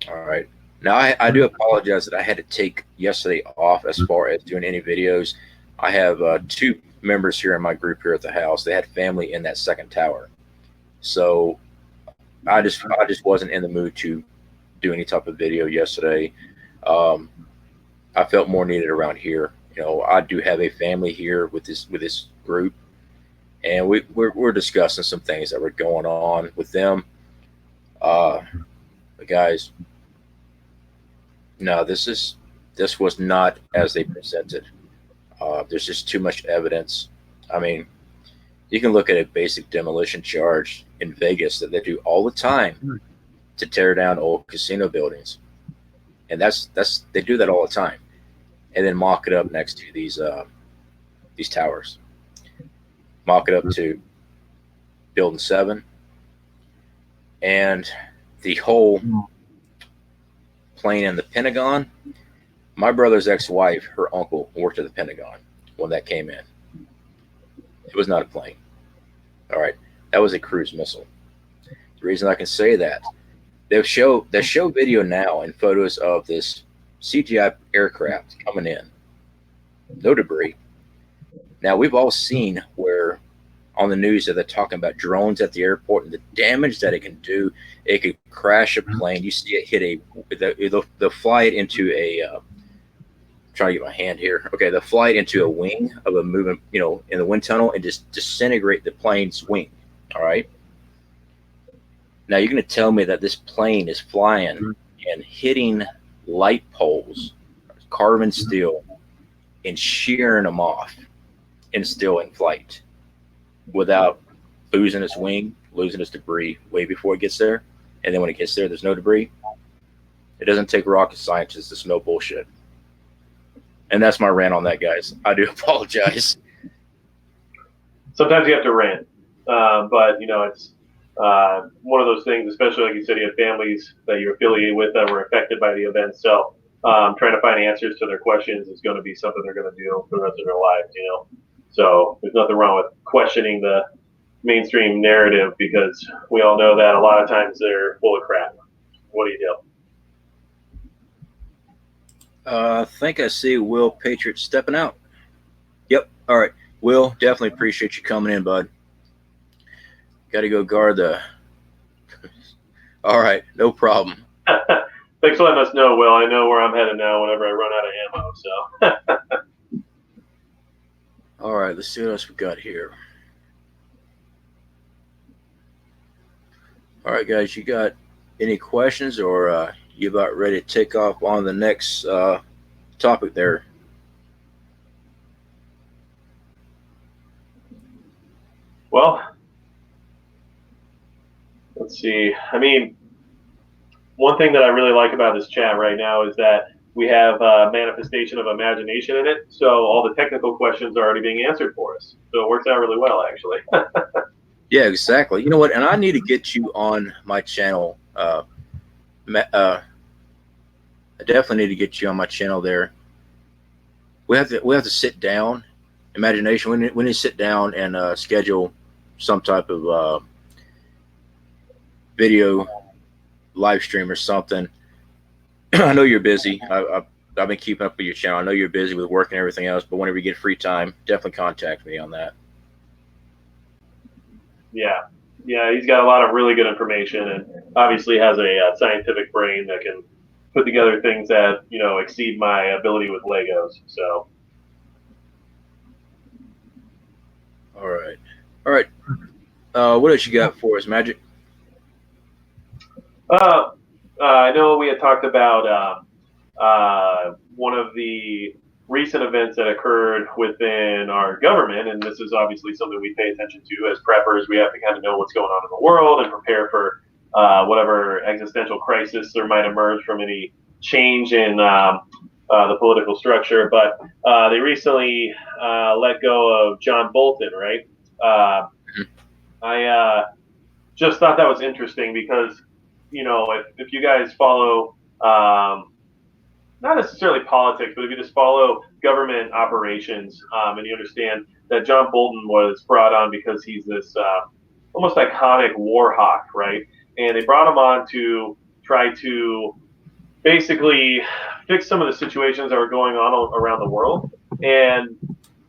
All right. Now, I do apologize that I had to take yesterday off as far as doing any videos. I have 2 members here in my group here at the house. They had family in that second tower. So I just wasn't in the mood to do any type of video yesterday. I felt more needed around here. I do have a family here with this group, and we're discussing some things that were going on with them. But guys, no, this was not as they presented. There's just too much evidence. I mean, you can look at a basic demolition charge in Vegas that they do all the time to tear down old casino buildings, and that's they do that all the time, and then mock it up next to these towers, mock it up to Building 7, and the whole plane in the Pentagon. My brother's ex-wife, her uncle, worked at the Pentagon when that came in. It was not a plane. All right, that was a cruise missile. The reason I can say that, they show video now and photos of this CGI aircraft coming in. No debris. Now, we've all seen where on the news that they're talking about drones at the airport and the damage that it can do. It could crash a plane. You see it hit they'll fly it into a, trying to get my hand here. Okay, they'll fly it into a wing of a moving, in the wind tunnel and just disintegrate the plane's wing. All right. Now you're going to tell me that this plane is flying and hitting light poles, carbon steel, and shearing them off, and still in flight, without losing its wing, losing its debris way before it gets there. And then when it gets there, there's no debris. It doesn't take rocket scientists. It's no bullshit. And that's my rant on that, guys. I do apologize. Sometimes you have to rant, but it's one of those things, especially like you said, you have families that you're affiliated with that were affected by the event. So trying to find answers to their questions is going to be something they're going to do for the rest of their lives, So there's nothing wrong with questioning the mainstream narrative, because we all know that a lot of times they're full of crap. What do you do? I think I see Will Patriot stepping out. Yep. All right. Will, definitely appreciate you coming in, bud. Got to go guard the... All right. No problem. Thanks for letting us know, Will. I know where I'm headed now whenever I run out of ammo, so... All right. Let's see what else we got here. All right, guys. You got any questions, or you about ready to take off on the next topic there? Well, let's see. I mean, one thing that I really like about this chat right now is that we have a manifestation of imagination in it. So all the technical questions are already being answered for us. So it works out really well, actually. Yeah, exactly. You know what? And I need to get you on my channel. I definitely need to get you on my channel there. We have to sit down. Imagination. We need to sit down and schedule some type of video live stream or something. I know you're busy. I've been keeping up with your channel. I know you're busy with work and everything else, but whenever you get free time, definitely contact me on that. Yeah, he's got a lot of really good information, and obviously has a scientific brain that can put together things that exceed my ability with Legos. So, all right. What else you got for us, Magic? I know we had talked about one of the recent events that occurred within our government, and this is obviously something we pay attention to as preppers. We have to kind of know what's going on in the world and prepare for whatever existential crisis there might emerge from any change in the political structure. But they recently let go of John Bolton, right? I just thought that was interesting because, if you guys follow not necessarily politics, but if you just follow government operations, and you understand that John Bolton was brought on because he's this almost iconic war hawk, right? And they brought him on to try to basically fix some of the situations that were going on around the world. And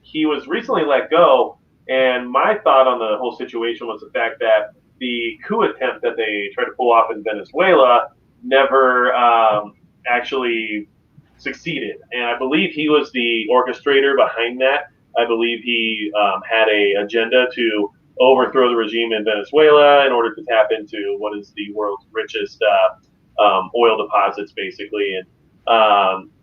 he was recently let go. And my thought on the whole situation was the fact that the coup attempt that they tried to pull off in Venezuela never actually succeeded. And I believe he was the orchestrator behind that. I believe he had an agenda to overthrow the regime in Venezuela in order to tap into what is the world's richest oil deposits basically, and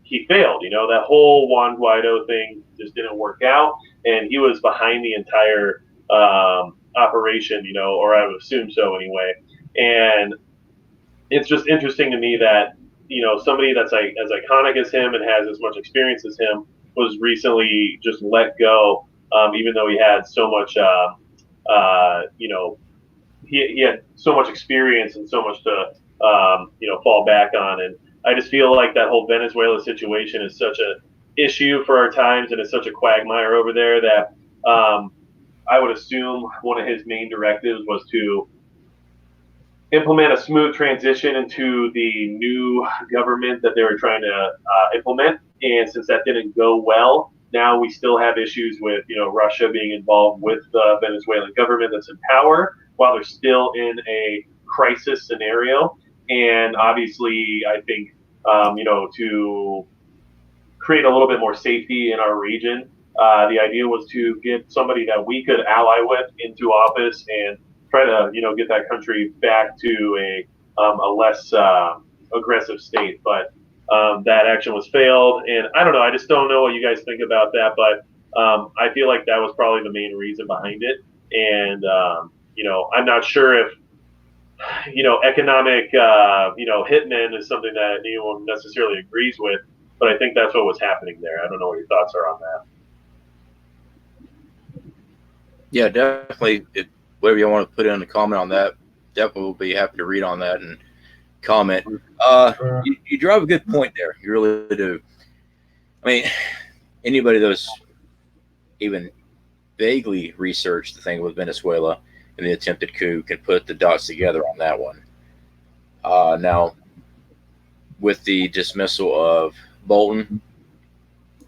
he failed. That whole Juan Guaido thing just didn't work out, and he was behind the entire operation, or I would assume so anyway. And it's just interesting to me that somebody that's like as iconic as him and has as much experience as him was recently just let go, even though he had so much, he had so much experience and so much to fall back on. And I just feel like that whole Venezuela situation is such a issue for our times, and it's such a quagmire over there that I would assume one of his main directives was to implement a smooth transition into the new government that they were trying to implement. And since that didn't go well, now we still have issues with Russia being involved with the Venezuelan government that's in power while they're still in a crisis scenario. And obviously, I think to create a little bit more safety in our region, the idea was to get somebody that we could ally with into office and try to get that country back to a less aggressive state. But that action was failed, and I don't know. I just don't know what you guys think about that, but I feel like that was probably the main reason behind it. And I'm not sure if economic hitmen is something that anyone necessarily agrees with, but I think that's what was happening there. I don't know what your thoughts are on that. Yeah, definitely. Whatever you want to put in the comment on that, definitely will be happy to read on that and comment. You drive a good point there. You really do. I mean, anybody that's even vaguely researched the thing with Venezuela and the attempted coup can put the dots together on that one. Now, with the dismissal of Bolton,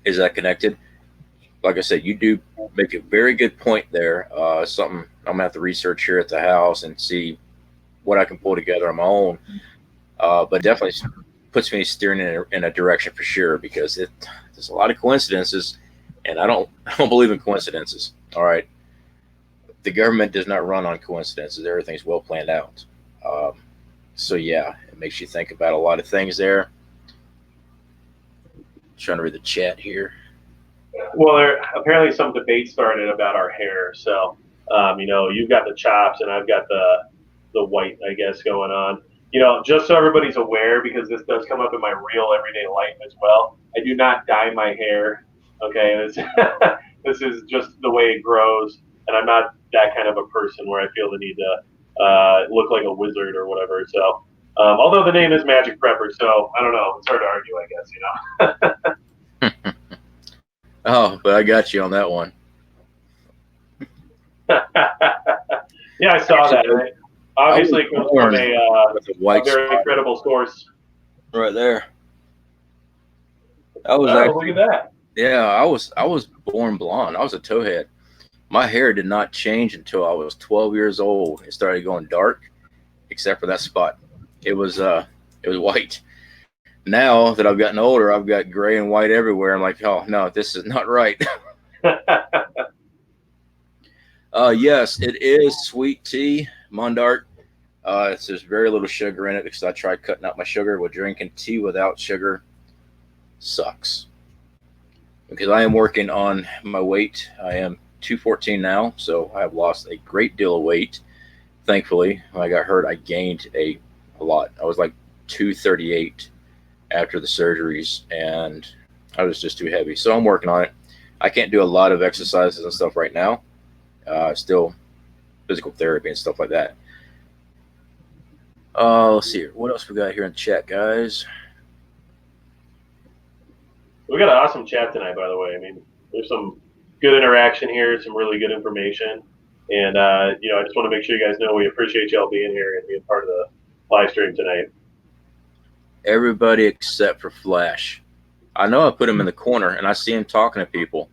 is that connected? Like I said, you do make a very good point there. Something I'm going to have to research here at the house and see what I can pull together on my own. But definitely puts me steering in a direction for sure, because there's a lot of coincidences, and I don't believe in coincidences. All right. The government does not run on coincidences. Everything's well planned out. So yeah, it makes you think about a lot of things there. Trying to read the chat here. Well, there apparently some debate started about our hair. So, you've got the chops and I've got the white, I guess, going on. Just so everybody's aware, because this does come up in my real everyday life as well. I do not dye my hair. Okay, this is just the way it grows, and I'm not that kind of a person where I feel the need to look like a wizard or whatever. So, although the name is Magic Prepper, so I don't know. It's hard to argue, I guess. Oh, but I got you on that one. Yeah, I saw that. Right? Obviously, it comes from a very credible source. Right there. I was look at that. Yeah, I was born blonde. I was a towhead. My hair did not change until I was 12 years old. It started going dark, except for that spot. It was white. Now that I've gotten older, I've got gray and white everywhere. I'm like, oh no, this is not right. Yes, it is sweet tea, Mondart. There's very little sugar in it because I tried cutting out my sugar. With drinking tea without sugar sucks. Because I am working on my weight. I am 214 now, so I have lost a great deal of weight. Thankfully, when I got hurt, I gained a lot. I was like 238 after the surgeries, and I was just too heavy. So I'm working on it. I can't do a lot of exercises and stuff right now. Still physical therapy and stuff like that. Let's see here. What else we got here in the chat, guys? We got an awesome chat tonight, by the way. I mean, there's some good interaction here, some really good information. And, I just want to make sure you guys know we appreciate y'all being here and being part of the live stream tonight. Everybody except for Flash. I know I put him in the corner, and I see him talking to people.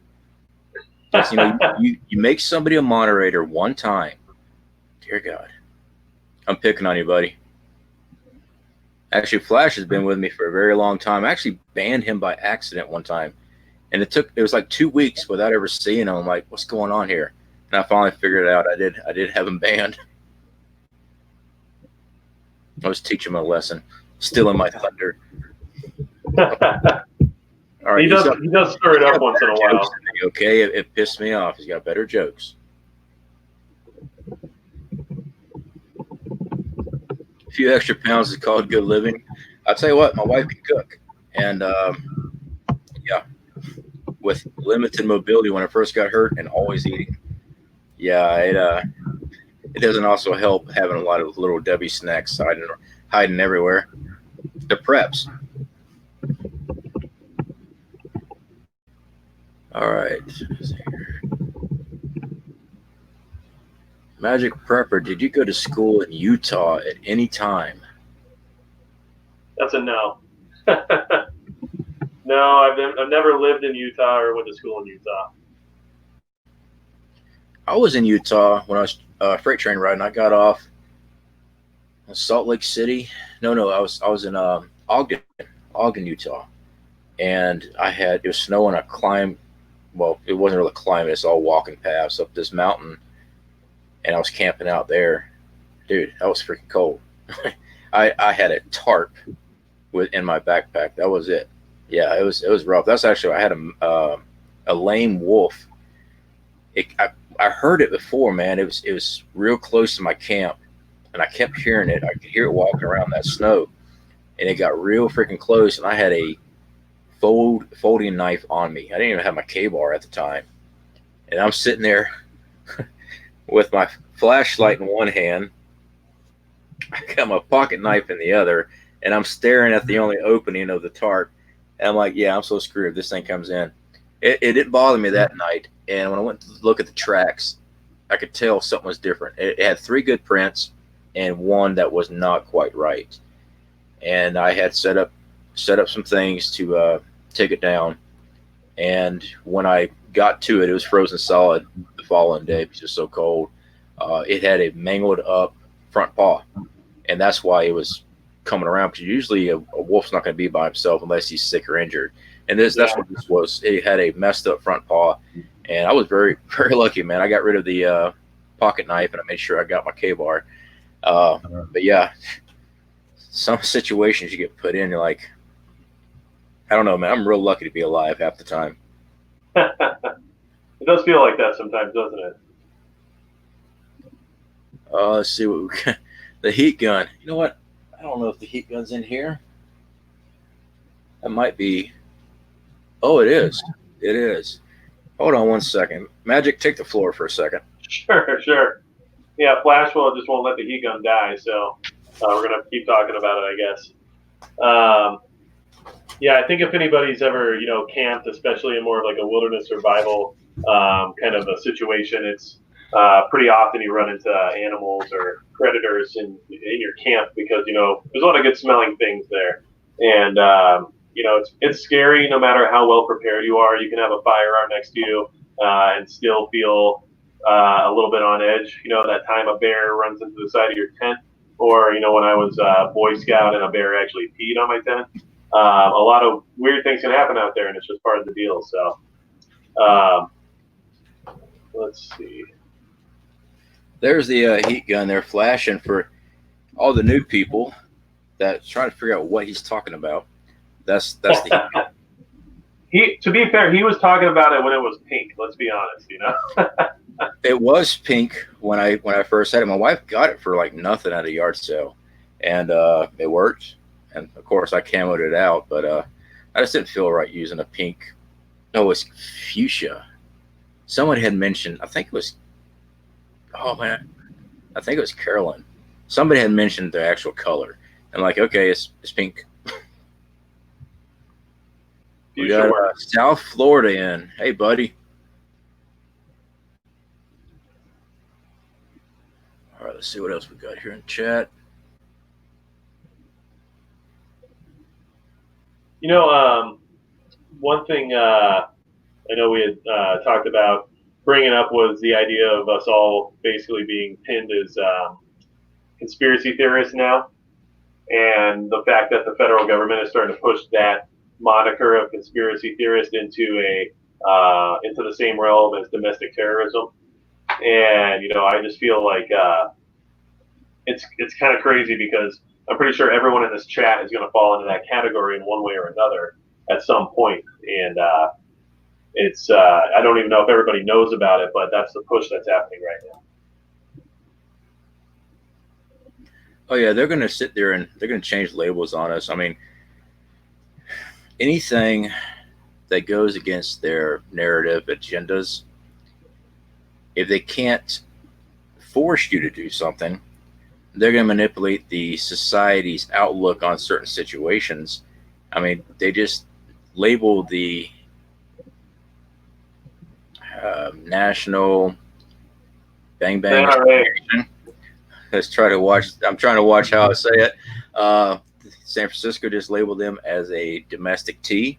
Just, you make somebody a moderator one time. Dear God. I'm picking on you, buddy. Actually, Flash has been with me for a very long time. I actually banned him by accident one time. And it was like 2 weeks without ever seeing him. I'm like, what's going on here? And I finally figured it out. I did have him banned. I was teaching him a lesson. Stealing my thunder. All right, He does stir it up once in a while. Okay, it pissed me off. He's got better jokes. A few extra pounds is called good living. I'll tell you what, my wife can cook, and yeah, with limited mobility when I first got hurt and always eating, yeah, it doesn't also help having a lot of little Debbie snacks hiding everywhere. The preps. All right. Magic Prepper, did you go to school in Utah at any time? That's a no. No, I've never lived in Utah or went to school in Utah. I was in Utah when I was freight train riding. I got off in Salt Lake City. No, I was in Ogden, Utah, and it was snowing. I climbed. Well, it wasn't really climbing. It's all walking paths up this mountain, and I was camping out there. Dude, that was freaking cold. I had a tarp in my backpack. That was it. Yeah, it was rough. That's actually, I had a lame wolf. I heard it before, man. It was real close to my camp, and I kept hearing it. I could hear it walking around that snow, and it got real freaking close. And I had a folding knife on me. I didn't even have my K-bar at the time, and I'm sitting there with my flashlight in one hand. I got my pocket knife in the other, and I'm staring at the only opening of the tarp. And I'm like, yeah, I'm so screwed if this thing comes in. It didn't bother me that night. And when I went to look at the tracks, I could tell something was different. It had 3 good prints and 1 that was not quite right. And I had set up some things to take it down. And when I got to it, it was frozen solid the following day because it was so cold. It had a mangled up front paw. And that's why it was coming around, because usually a wolf's not going to be by himself unless he's sick or injured. And that's what this was. It had a messed up front paw, and I was very, very lucky, man. I got rid of the pocket knife, and I made sure I got my K-bar. But yeah, some situations you get put in, you're like, I don't know, man. I'm real lucky to be alive half the time. It does feel like that sometimes, doesn't it? Let's see what we got. The heat gun. You know what? I don't know if the heat gun's in here. That might be. Oh, it is. It is. Hold on one second. Magic, take the floor for a second. Sure. Yeah, Flash just won't let the heat gun die, so we're going to keep talking about it, I guess. Yeah, I think if anybody's ever, camped, especially in more of like a wilderness survival kind of a situation, it's pretty often you run into animals or predators in your camp because, there's a lot of good smelling things there. And, it's scary no matter how well prepared you are. You can have a firearm next to you and still feel a little bit on edge. That time a bear runs into the side of your tent, or, when I was Boy Scout and a bear actually peed on my tent. A lot of weird things can happen out there, and it's just part of the deal. So let's see. There's the heat gun there flashing for all the new people that's trying to figure out what he's talking about. That's the heat gun. To be fair, he was talking about it when it was pink. Let's be honest, It was pink when I first had it. My wife got it for like nothing at a yard sale, and it worked. And of course, I camoed it out, but I just didn't feel right using a pink. No, it's fuchsia. Someone had mentioned. I think it was. Oh man, I think it was Carolyn. Somebody had mentioned the actual color. I'm like, okay, it's pink. We got South Florida in. Hey, buddy. All right, let's see what else we got here in chat. One thing I know we had talked about bringing up was the idea of us all basically being pinned as conspiracy theorists now, and the fact that the federal government is starting to push that moniker of conspiracy theorist into the same realm as domestic terrorism. And I just feel like it's kind of crazy because I'm pretty sure everyone in this chat is going to fall into that category in one way or another at some point. And it's I don't even know if everybody knows about it, but that's the push that's happening right now. Oh yeah, they're going to sit there and they're going to change labels on us. I mean, anything that goes against their narrative agendas, if they can't force you to do something, they're going to manipulate the society's outlook on certain situations. I mean, they just label the National Bang Bang Association. Let's try to watch. I'm trying to watch how I say it. San Francisco just labeled them as a domestic tea,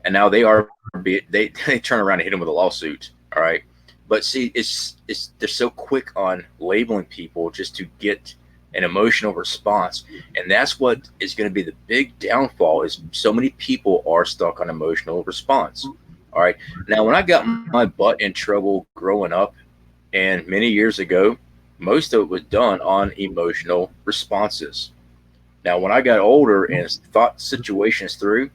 and now they turn around and hit them with a lawsuit. All right, but see, it's they're so quick on labeling people just to get an emotional response, and that's what is going to be the big downfall. Is so many people are stuck on emotional response. All right, now when I got my butt in trouble growing up, and many years ago, most of it was done on emotional responses. Now, when I got older and thought situations through,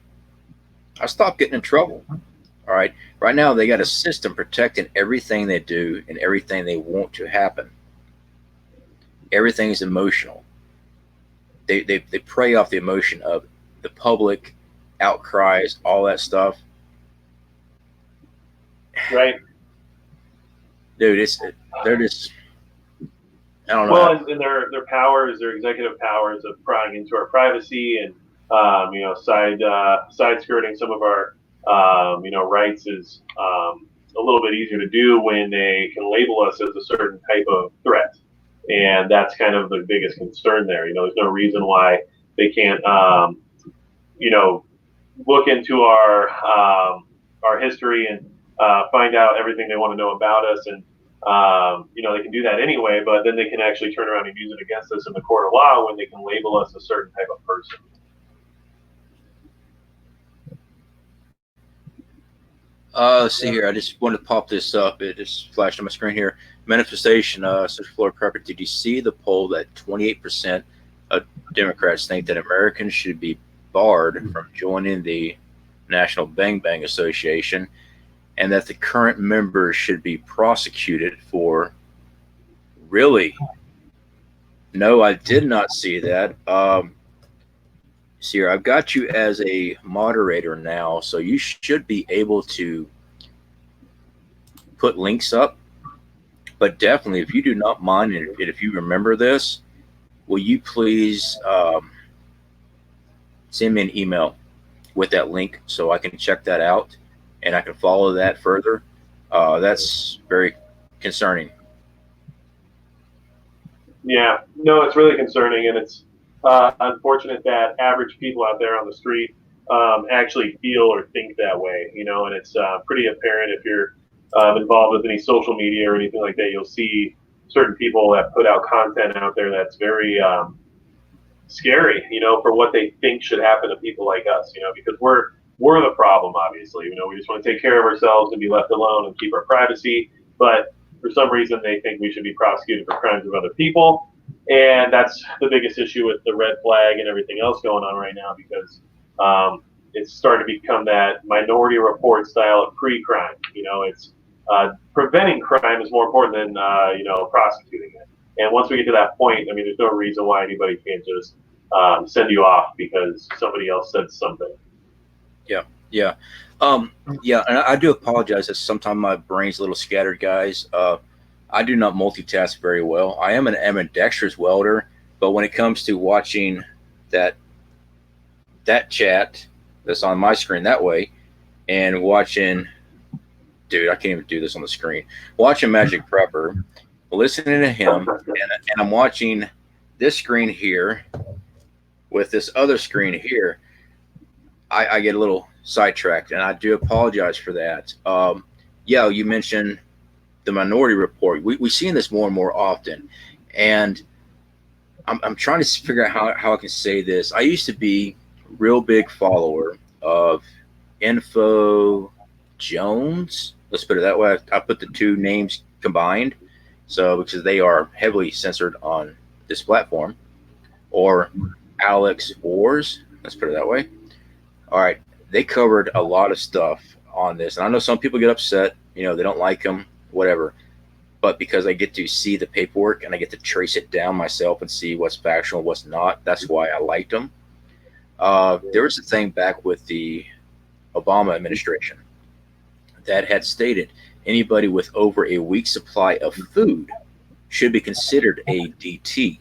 I stopped getting in trouble. All right. Right now, they got a system protecting everything they do and everything they want to happen. Everything is emotional. They prey off the emotion of the public, outcries, all that stuff. Right. Dude, they're just, I don't know. Well, and their powers, their executive powers of prying into our privacy and side skirting some of our rights is a little bit easier to do when they can label us as a certain type of threat, and that's kind of the biggest concern there. There's no reason why they can't look into our history and find out everything they want to know about us, and they can do that anyway, but then they can actually turn around and use it against us in the court of law when they can label us a certain type of person. Let's see here. I just wanted to pop this up. It just flashed on my screen here. Manifestation, Central Florida Prepper. Did you see the poll that 28% of Democrats think that Americans should be barred from joining the National Bang Bang Association, and that the current members should be prosecuted for? Really? No, I did not see that. See here, I've got you as a moderator now, so you should be able to put links up. But definitely, if you do not mind, and if you remember this, will you please send me an email with that link so I can check that out and I can follow that further? That's very concerning. Yeah, no, it's really concerning, and it's unfortunate that average people out there on the street actually feel or think that way, and it's pretty apparent if you're involved with any social media or anything like that. You'll see certain people that put out content out there that's very scary, for what they think should happen to people like us, because we're the problem, obviously. We just want to take care of ourselves and be left alone and keep our privacy, but for some reason they think we should be prosecuted for crimes of other people. And that's the biggest issue with the red flag and everything else going on right now, because it's starting to become that Minority Report style of pre-crime. It's preventing crime is more important than prosecuting it. And once we get to that point, I mean, there's no reason why anybody can't just send you off because somebody else said something. Yeah. Yeah, and I do apologize that sometimes my brain's a little scattered, guys. I do not multitask very well. I am an ambidextrous welder, but when it comes to watching that chat that's on my screen that way, and watching, dude, I can't even do this on the screen. Watching Magic Prepper, listening to him, and I'm watching this screen here with this other screen here. I get a little sidetracked, and I do apologize for that. Yeah, you mentioned the Minority Report. We're seeing this more and more often, and I'm trying to figure out how I can say this. I used to be a real big follower of Info Jones. Let's put it that way. I put the two names combined, so because they are heavily censored on this platform. or Alex Ors. Let's put it that way. All right, they covered a lot of stuff on this, and I know some people get upset. You know, they don't like them, whatever. But because I get to see the paperwork and I get to trace it down myself and see what's factual and what's not, that's why I liked them. There was a thing back with the Obama administration that had stated anybody with over a week's supply of food should be considered a DT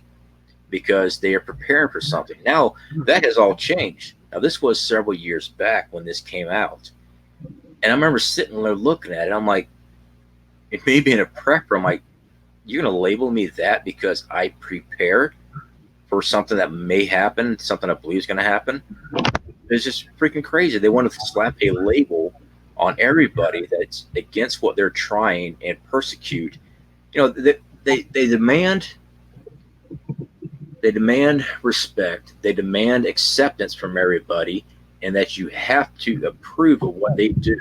because they are preparing for something. Now, that has all changed. Now, this was several years back when this came out. And I remember sitting there looking at it. I'm like, it may be in a prepper. I'm like, you're going to label me that because I prepared for something that may happen, something I believe is going to happen? It's just freaking crazy. They want to slap a label on everybody that's against what they're trying and persecute. You know, they demand respect. They demand acceptance from everybody, and that you have to approve of what they do.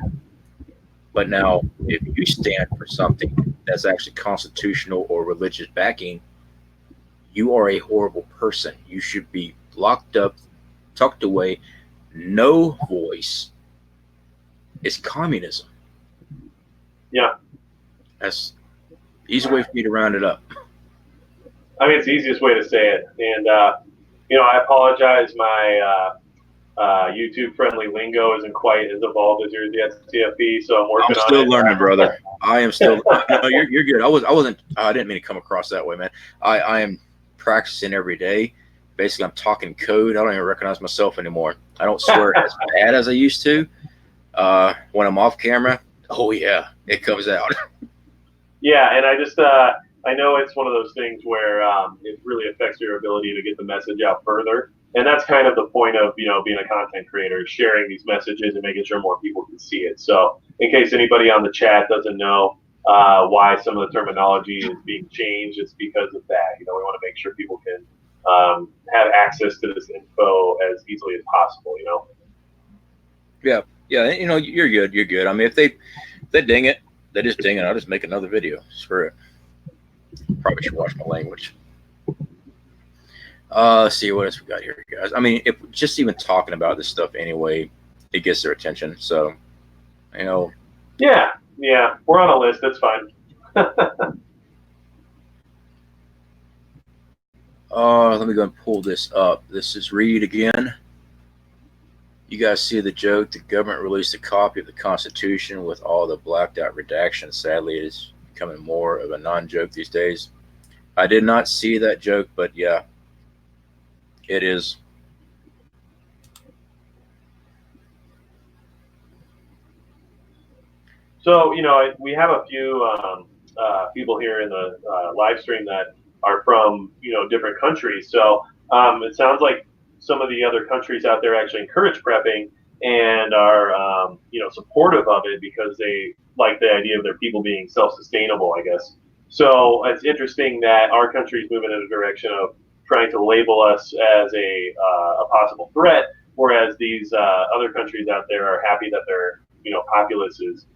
But now, if you stand for something that's actually constitutional or religious backing, you are a horrible person. You should be locked up, tucked away, no voice. It's communism. Yeah. That's easy way for me to round it up. I mean, it's the easiest way to say it. And, you know, I apologize. My YouTube-friendly lingo isn't quite as evolved as yours yet, CFP, so I'm working on it. I'm still learning, brother. I am still. No, you're good. I didn't mean to come across that way, man. I am practicing every day. Basically, I'm talking code. I don't even recognize myself anymore. I don't swear as bad as I used to. When I'm off camera, oh yeah, it comes out. Yeah, and I just I know it's one of those things where it really affects your ability to get the message out further. And that's kind of the point of, you know, being a content creator, sharing these messages and making sure more people can see it. So in case anybody on the chat doesn't know why some of the terminology is being changed, it's because of that. You know, we want to make sure people can have access to this info as easily as possible, you know? Yeah. You know, you're good. You're good. I mean, if they ding it, they just ding it. I'll just make another video. Screw it. Probably should watch my language. Let's see what else we got here, guys. I mean, if just even talking about this stuff anyway, it gets their attention. So, you know. Yeah, we're on a list. That's fine. Let me go and pull this up. This is Reed again. You guys see the joke? The government released a copy of the Constitution with all the blacked out redactions. Sadly, it is becoming more of a non-joke these days. I did not see that joke, but yeah, it is. So, you know, we have a few people here in the live stream that are from, you know, different countries. So it sounds like some of the other countries out there actually encourage prepping and are, you know, supportive of it because they like the idea of their people being self-sustainable, I guess. So it's interesting that our country is moving in a direction of trying to label us as a possible threat, whereas these other countries out there are happy that their, you know, populace is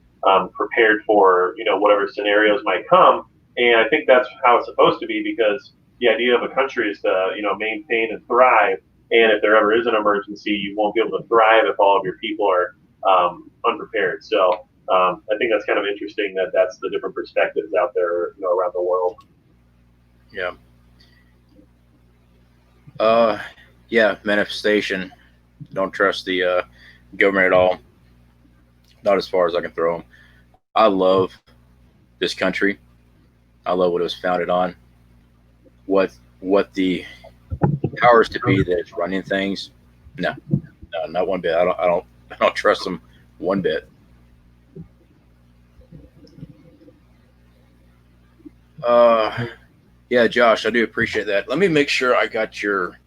prepared for, you know, whatever scenarios might come. And I think that's how it's supposed to be because the idea of a country is to, you know, maintain and thrive. And if there ever is an emergency, you won't be able to thrive if all of your people are unprepared. So I think that's kind of interesting that that's the different perspectives out there, you know, around the world. Yeah. Yeah, manifestation. Don't trust the government at all. Not as far as I can throw them. I love this country. I love what it was founded on. What the powers to be that is running things. No, not one bit. I don't trust them one bit. Yeah, Josh, I do appreciate that. Let me make sure I got your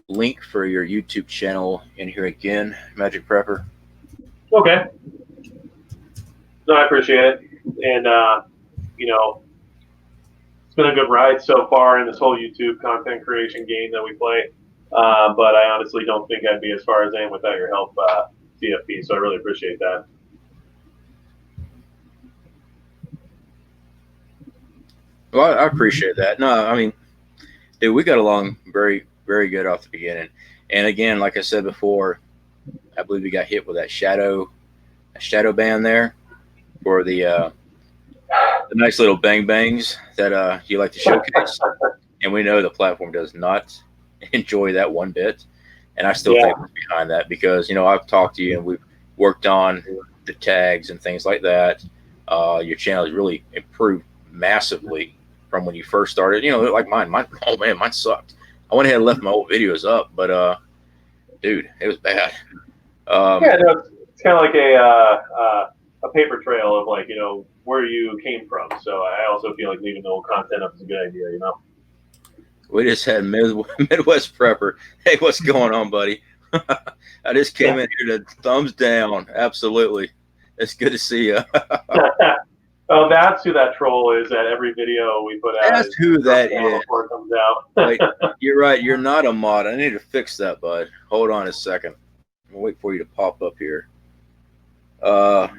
link for your YouTube channel in here again, Magic Prepper. Okay. No, I appreciate it. And, you know, it's been a good ride so far in this whole YouTube content creation game that we play. But I honestly don't think I'd be as far as I am without your help, CFP. So I really appreciate that. Well, I appreciate that. No, I mean, Dude, we got along very, very good off the beginning. And again, like I said before, I believe we got hit with that shadow ban there for the nice little bang bangs that you like to showcase. And we know the platform does not enjoy that one bit. And I still Yeah. think it's behind that because, you know, I've talked to you and we've worked on the tags and things like that. Your channel has really improved massively from when you first started. You know, like mine, oh man, mine sucked. I went ahead and left my old videos up, but dude, it was bad. Yeah, no, it's kind of like a paper trail of like, you know, where you came from. So I also feel like leaving the old content up is a good idea, you know. We just had Midwest Prepper. Hey, what's going on, buddy? I just came in here to thumbs down. Absolutely. It's good to see you. Oh, that's who that troll is. That every video we put out That's is who that is. before it comes out. Wait, you're right. You're not a mod. I need to fix that, bud. Hold on a second. I'll wait for you to pop up here. No,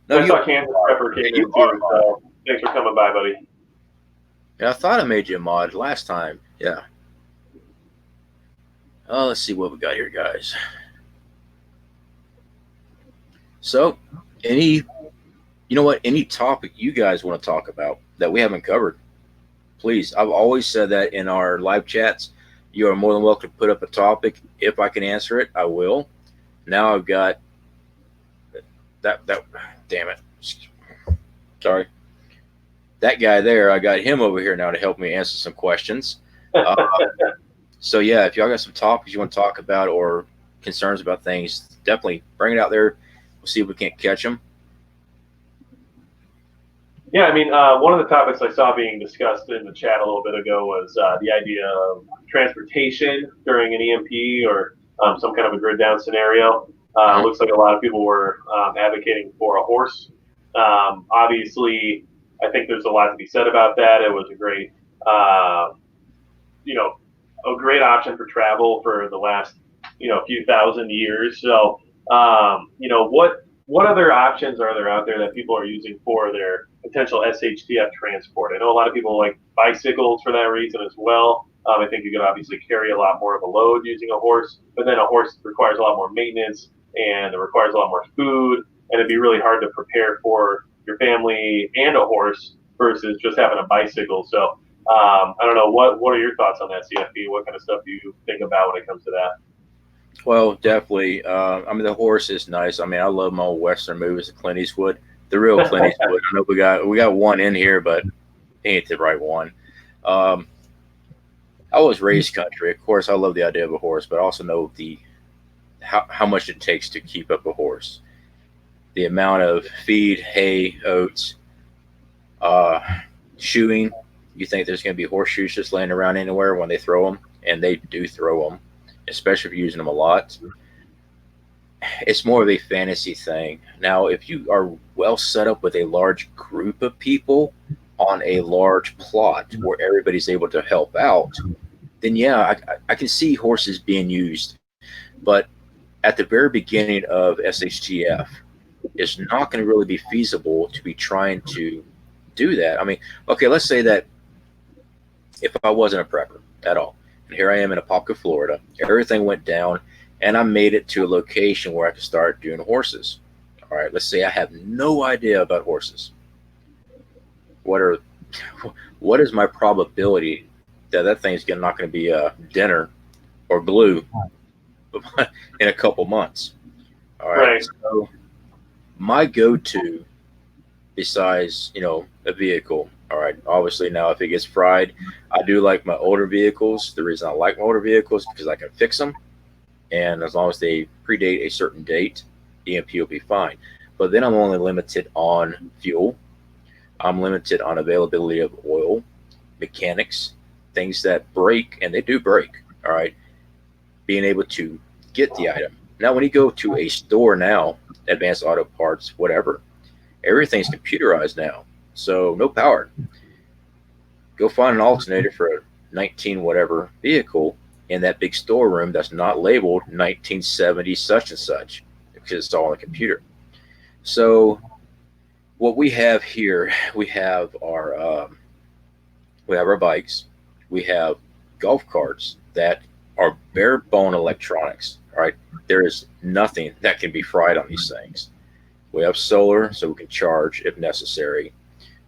I you saw Kansas Prepper came in you too, are a mod. so thanks for coming by, buddy. Yeah, I thought I made you a mod last time. Yeah. Oh, let's see what we got here, guys. So, you know what? Any topic you guys want to talk about that we haven't covered, please. I've always said that in our live chats. You are more than welcome to put up a topic. If I can answer it, I will. Now I've got that damn it. Sorry. That guy there, I got him over here now to help me answer some questions. So yeah, if y'all got some topics you want to talk about or concerns about things, definitely bring it out there. We'll see if we can't catch them. Yeah, I mean, one of the topics I saw being discussed in the chat a little bit ago was the idea of transportation during an EMP or some kind of a grid down scenario. Looks like a lot of people were advocating for a horse. Obviously, I think there's a lot to be said about that. It was a great, you know, a great option for travel for the last, you know, few thousand years. So, you know, what other options are there out there that people are using for their potential SHTF transport? I know a lot of people like bicycles for that reason as well. I think you could obviously carry a lot more of a load using a horse, but then a horse requires a lot more maintenance and it requires a lot more food, and it'd be really hard to prepare for your family and a horse versus just having a bicycle. So I don't know, what are your thoughts on that, CFP? What kind of stuff do you think about when it comes to that? Well, definitely. I mean, the horse is nice. I mean, I love my old Western movies, the Clint Eastwood, the real Clint Eastwood. I know we got one in here, but he ain't the right one. I was raised country. Of course, I love the idea of a horse, but I also know how much it takes to keep up a horse. The amount of feed, hay, oats, shoeing. You think there's going to be horseshoes just laying around anywhere when they throw them, and they do throw them, especially if you're using them a lot. It's more of a fantasy thing. Now, if you are well set up with a large group of people on a large plot where everybody's able to help out, then yeah, I can see horses being used. But at the very beginning of SHTF, it's not going to really be feasible to be trying to do that. I mean, okay, let's say that if I wasn't a prepper at all, and here I am in Apopka, Florida, everything went down, and I made it to a location where I could start doing horses. All right, let's say I have no idea about horses. What is my probability that thing's not going to be dinner or glue in a couple months? All right. So my go-to, besides a vehicle, all right, obviously now if it gets fried, I do like my older vehicles. The reason I like my older vehicles is because I can fix them, and as long as they predate a certain date, EMP will be fine. But then I'm only limited on fuel. I'm limited on availability of oil, mechanics, things that break, and they do break, all right, being able to get the item. Now, when you go to a store now, Advanced Auto Parts, whatever, everything's computerized now, so no power. Go find an alternator for a 19 whatever vehicle in that big storeroom that's not labeled 1970 such and such, because it's all on the computer. So what we have here, we have our bikes, we have golf carts that are bare bone electronics. All right, there is nothing that can be fried on these things. We have solar, so we can charge if necessary,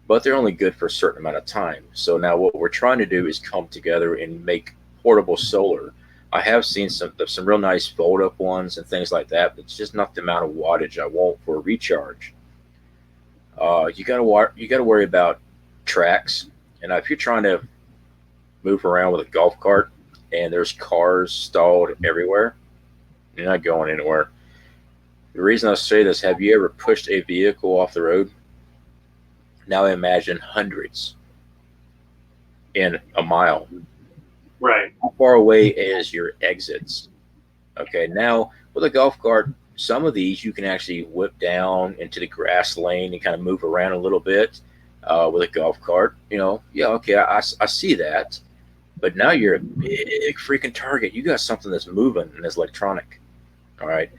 but they're only good for a certain amount of time. So now what we're trying to do is come together and make portable solar. I have seen some real nice fold up ones and things like that, but it's just not the amount of wattage I want for a recharge. You got to worry about tracks, and if you're trying to move around with a golf cart and there's cars stalled everywhere, you're not going anywhere. The reason I say this: have you ever pushed a vehicle off the road? Now imagine hundreds in a mile. Right. How far away is your exits? Okay, now with a golf cart, some of these you can actually whip down into the grass lane and kind of move around a little bit with a golf cart. Yeah, okay, I see that. But now you're a big freaking target. You got something that's moving and is electronic. All right.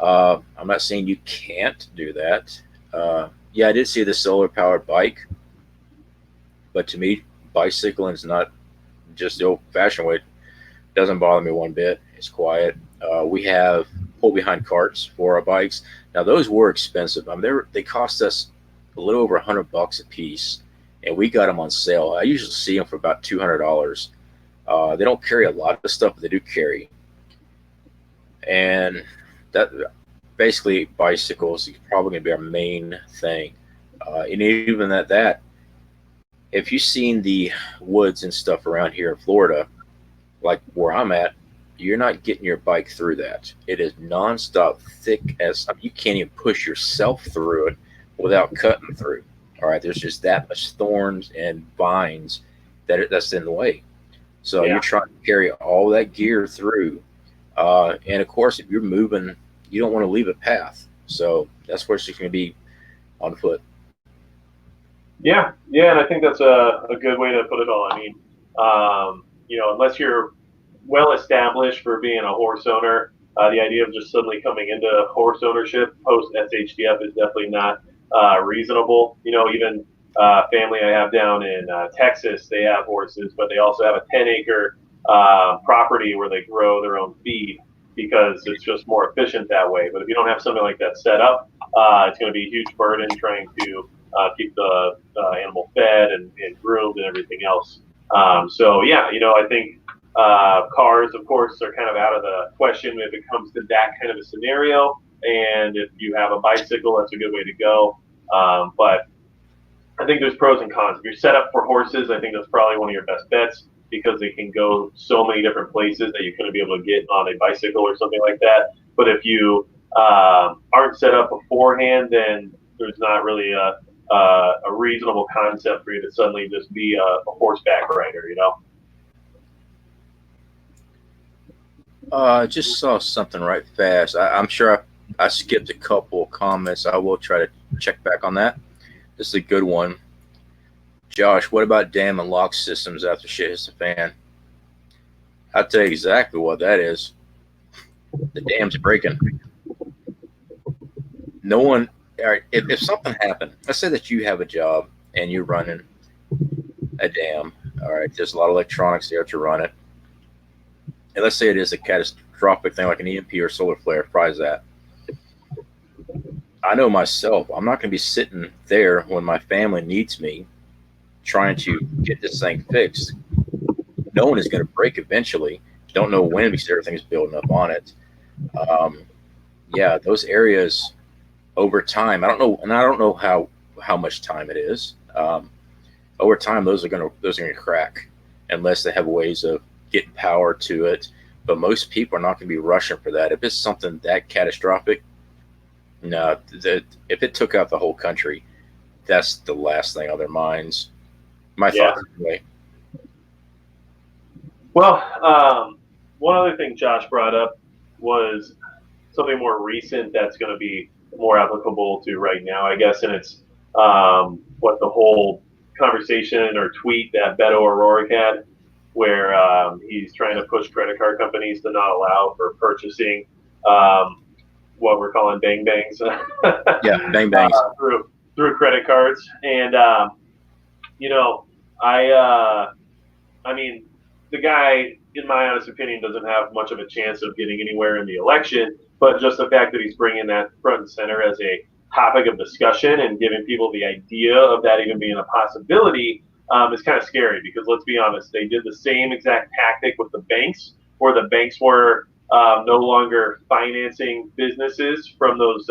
I'm not saying you can't do that. Yeah, I did see the solar powered bike, but to me, bicycling is not just the old fashioned way. It doesn't bother me one bit. It's quiet. We have pull behind carts for our bikes. Now those were expensive. I mean, they cost us a little over $100 a piece, and we got them on sale. I usually see them for about $200. They don't carry a lot of stuff, but they do carry. And that basically bicycles is probably going to be our main thing. And even that, if you've seen the woods and stuff around here in Florida, like where I'm at, you're not getting your bike through that. It is nonstop thick as you can't even push yourself through it without cutting through. All right, there's just that much thorns and vines that's in the way. So you're trying to carry all that gear through. And of course, if you're moving, you don't want to leave a path. So that's where it's just going to be on foot. Yeah, and I think that's a good way to put it all. I mean, unless you're well established for being a horse owner, the idea of just suddenly coming into horse ownership post SHDF is definitely not reasonable. Even family I have down in Texas, they have horses, but they also have a 10-acre property where they grow their own feed because it's just more efficient that way. But if you don't have something like that set up, it's going to be a huge burden trying to keep the animal fed and groomed and everything else. I think cars, of course, are kind of out of the question if it comes to that kind of a scenario. And if you have a bicycle, that's a good way to go. But I think there's pros and cons. If you're set up for horses, I think that's probably one of your best bets because they can go so many different places that you're going to be able to get on a bicycle or something like that. But if you aren't set up beforehand, then there's not really a reasonable concept for you to suddenly just be a horseback rider, I just saw something right fast. I'm sure I skipped a couple of comments. I will try to check back on that. This is a good one. Josh, what about dam and lock systems after shit hits the fan? I'll tell you exactly what that is. The dam's breaking. No one, all right, if something happened, let's say that you have a job and you're running a dam, all right, there's a lot of electronics there to run it. And let's say it is a catastrophic thing like an EMP or solar flare fries that. I know myself, I'm not going to be sitting there when my family needs me trying to get this thing fixed. No one is going to break eventually. Don't know when because everything's building up on it. Those areas over time, I don't know how much time it is. Over time, those are going to crack unless they have ways of getting power to it. But most people are not going to be rushing for that. If it's something that catastrophic, no, if it took out the whole country, that's the last thing on their minds. My thoughts anyway. Well, one other thing Josh brought up was something more recent that's going to be more applicable to right now, I guess, and it's what the whole conversation or tweet that Beto O'Rourke had, where he's trying to push credit card companies to not allow for purchasing what we're calling bang bangs. Bang bangs through credit cards, and I mean, the guy, in my honest opinion, doesn't have much of a chance of getting anywhere in the election. But just the fact that he's bringing that front and center as a topic of discussion and giving people the idea of that even being a possibility is kind of scary. Because let's be honest, they did the same exact tactic with the banks, where the banks were no longer financing businesses from those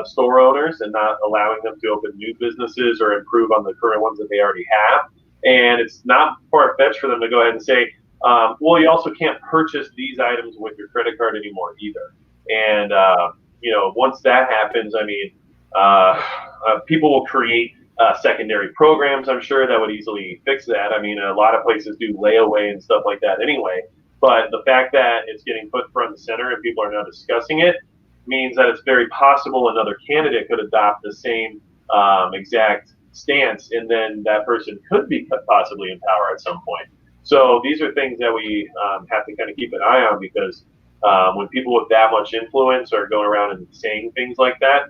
store owners and not allowing them to open new businesses or improve on the current ones that they already have. And it's not far fetched for them to go ahead and say, well, you also can't purchase these items with your credit card anymore either. And once that happens, I mean, people will create secondary programs. I'm sure that would easily fix that. I mean, a lot of places do layaway and stuff like that anyway. But the fact that it's getting put front and center and people are now discussing it means that it's very possible another candidate could adopt the same exact stance, and then that person could be possibly in power at some point. So these are things that we have to kind of keep an eye on, because when people with that much influence are going around and saying things like that,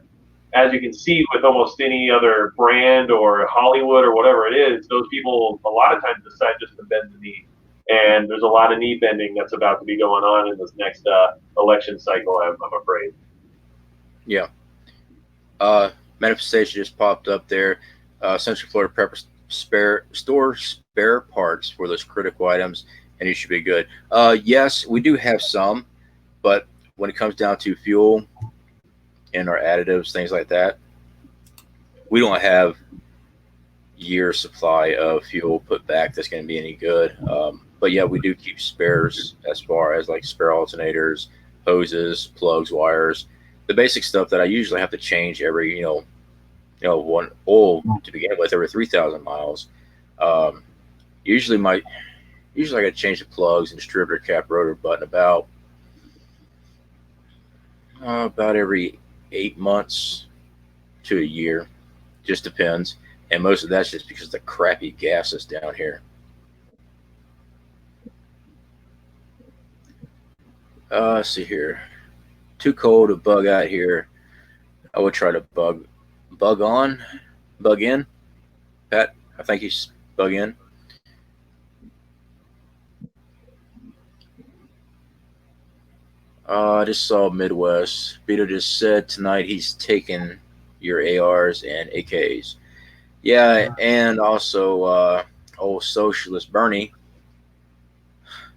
as you can see with almost any other brand or Hollywood or whatever it is, those people a lot of times decide just to bend the knee. And there's a lot of knee bending that's about to be going on in this next election cycle, I'm afraid. Yeah. Manifestation just popped up there. Central Florida Prepper spare parts for those critical items, and it should be good. Yes, we do have some, but when it comes down to fuel and our additives, things like that, we don't have year supply of fuel put back that's going to be any good. But yeah, we do keep spares as far as like spare alternators, hoses, plugs, wires, the basic stuff that I usually have to change every, one oil to begin with every 3,000 miles. Um, usually I got to change the plugs and distributor cap rotor button about every 8 months to a year, just depends. And most of that's just because of the crappy gases down here. Let's see here. Too cold to bug out here. I would try to bug in. Pat, I think he's bug in. I just saw Midwest. Beto just said tonight he's taking your ARs and AKs. Yeah, and also old socialist Bernie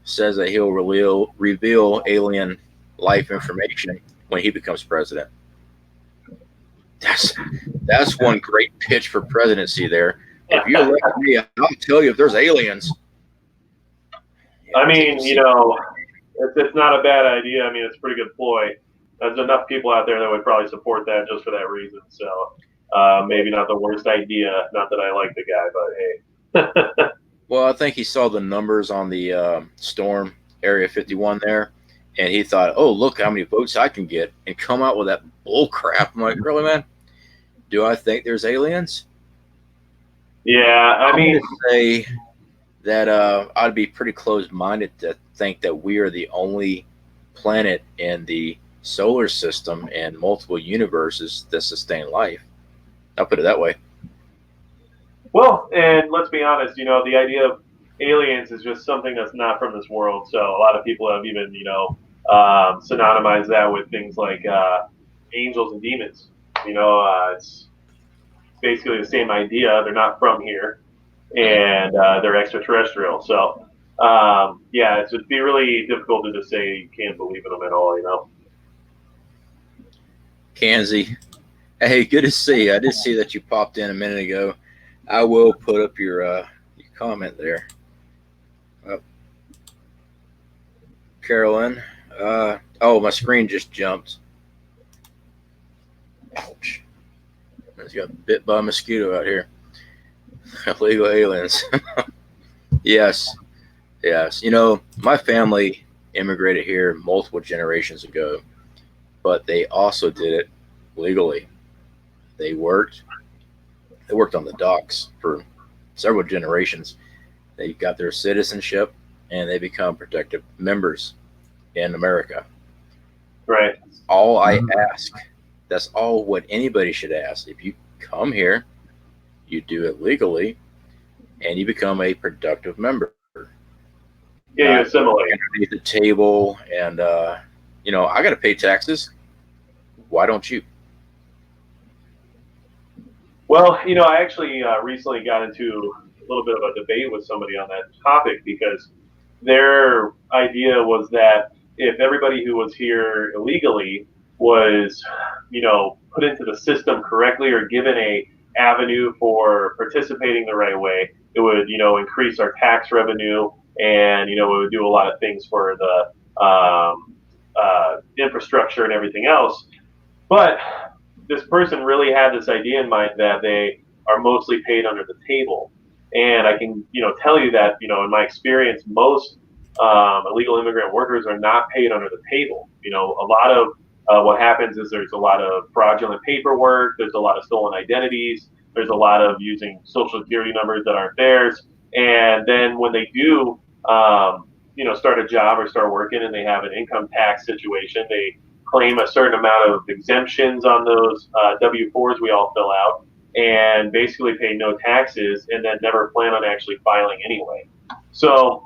says that he'll reveal alien life information when he becomes president. That's one great pitch for presidency there. If you elect me, I'll tell you if there's aliens. Yeah, I mean, it's not a bad idea. I mean, it's a pretty good ploy. There's enough people out there that would probably support that just for that reason. So maybe not the worst idea. Not that I like the guy, but hey. Well, I think he saw the numbers on the storm Area 51 there, and he thought, "Oh, look how many votes I can get," and come out with that bull crap. I'm like, really, man? Do I think there's aliens? Yeah, I mean, say that I'd be pretty closed-minded to think that we are the only planet in the solar system and multiple universes that sustain life. I'll put it that way. Well, and let's be honest, the idea of aliens is just something that's not from this world. So a lot of people have even, synonymized that with things like angels and demons. It's basically the same idea. They're not from here, and they're extraterrestrial. So, it'd be really difficult to just say you can't believe in them at all. Kanzi, hey, good to see you. I did see that you popped in a minute ago. I will put up your comment there. Carolyn, my screen just jumped. Ouch. I just got bit by a mosquito out here. Illegal aliens. Yes. My family immigrated here multiple generations ago, but they also did it legally. They worked on the docks for several generations. They got their citizenship and they become protective members in America. Right. All I ask. That's all what anybody should ask. If you come here, you do it legally, and you become a productive member. Yeah, you not assimilate. underneath the table. And, you know, I got to pay taxes. Why don't you? Well, you know, I actually recently got into a little bit of a debate with somebody on that topic because their idea was that if everybody who was here illegally was, you know, put into the system correctly or given a avenue for participating the right way, it would, you know, increase our tax revenue and, you know, it would do a lot of things for the infrastructure and everything else. But this person really had this idea in mind that they are mostly paid under the table. And I can, you know, tell you that, you know, in my experience, most illegal immigrant workers are not paid under the table. You know, a lot of what happens is there's a lot of fraudulent paperwork, there's a lot of stolen identities, there's a lot of using social security numbers that aren't theirs. And then when they do, you know, start a job or start working and they have an income tax situation, they claim a certain amount of exemptions on those W-4s we all fill out and basically pay no taxes and then never plan on actually filing anyway. So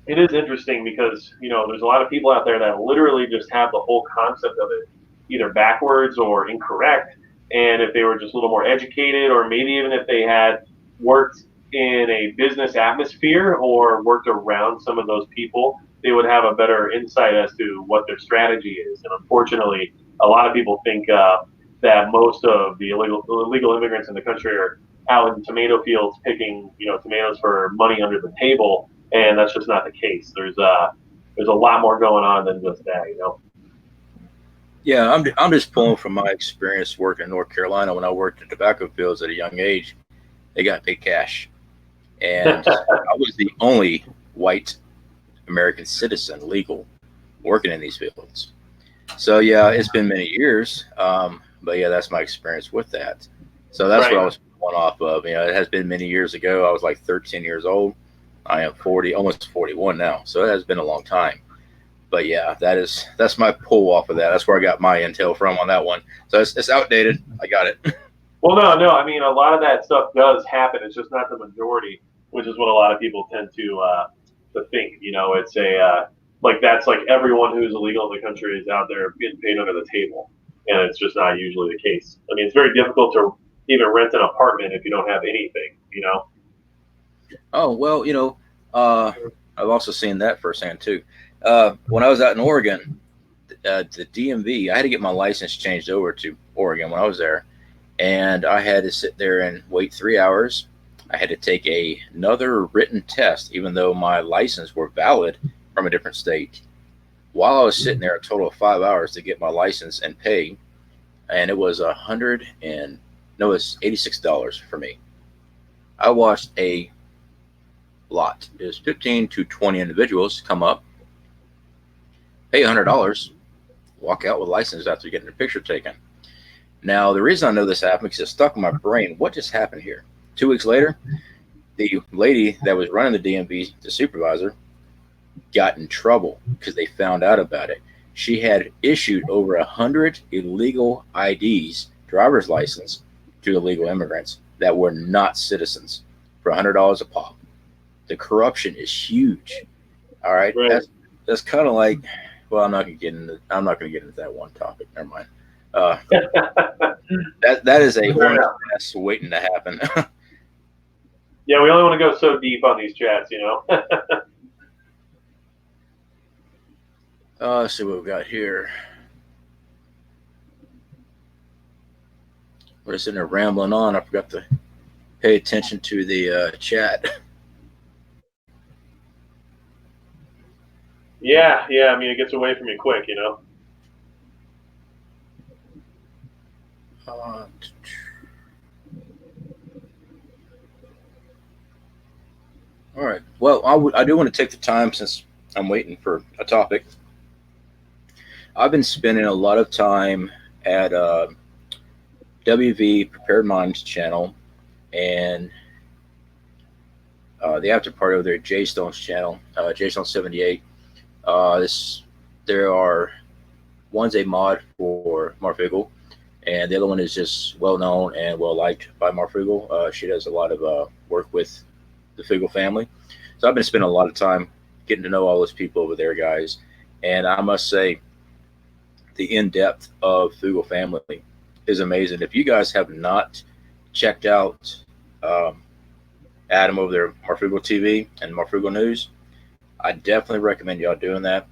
it is interesting because, you know, there's a lot of people out there that literally just have the whole concept of it either backwards or incorrect. And if they were just a little more educated, or maybe even if they had worked in a business atmosphere or worked around some of those people, they would have a better insight as to what their strategy is. And unfortunately, a lot of people think that most of the illegal immigrants in the country are out in tomato fields picking, you know, tomatoes for money under the table, and that's just not the case. There's a lot more going on than just that, you know. Yeah, I'm just pulling from my experience working in North Carolina. When I worked in tobacco fields at a young age, they got paid cash. And I was the only white American citizen legal working in these fields. So yeah, it's been many years, but yeah, that's my experience with that. So that's Right. what I was going off of. You know, it has been many years ago. I was like 13 years old. I am 40, almost 41 now. So it has been a long time. But yeah, that's my pull off of that. That's where I got my intel from on that one. So it's outdated. I got it. Well, no. I mean, a lot of that stuff does happen. It's just not the majority, which is what a lot of people tend to think. You know, it's a like that's like everyone who's illegal in the country is out there getting paid under the table, and it's just not usually the case. I mean, it's very difficult to even rent an apartment if you don't have anything. You know. Oh well, you know, I've also seen that firsthand too. When I was out in Oregon, the DMV, I had to get my license changed over to Oregon when I was there, and I had to sit there and wait 3 hours. I had to take another written test, even though my license were valid from a different state. While I was sitting there, a total of 5 hours to get my license and pay, and it was a hundred and no, it's $86 for me. I watched a lot. It was 15 to 20 individuals come up, pay $100, walk out with a license after getting their picture taken. Now, the reason I know this happened because it stuck in my brain. What just happened here? 2 weeks later, the lady that was running the DMV, the supervisor, got in trouble because they found out about it. She had issued over 100 illegal IDs, driver's license, to illegal immigrants that were not citizens for $100 a pop. The corruption is huge. All right, Right. That's kind of like, well, I'm not gonna get into that one topic. Never mind. That is a hornet's nest waiting to happen. Yeah, we only want to go so deep on these chats, you know. Let's see what we've got here. We're sitting there rambling on. I forgot to pay attention to the chat. Yeah. I mean, it gets away from you quick, you know. Uh, all right. Well, I do want to take the time since I'm waiting for a topic. I've been spending a lot of time at WV Prepared Minds channel and the after party over there at J Stone's channel, J Stone 78. There are one's a mod for Marfigel, and the other one is just well known and well liked by Marfigel. She does a lot of work with the Figel family, so I've been spending a lot of time getting to know all those people over there, guys. And I must say, the in-depth of Fugal family is amazing. If you guys have not checked out Adam over there, Marfugal TV and Marfugal News, I definitely recommend y'all doing that.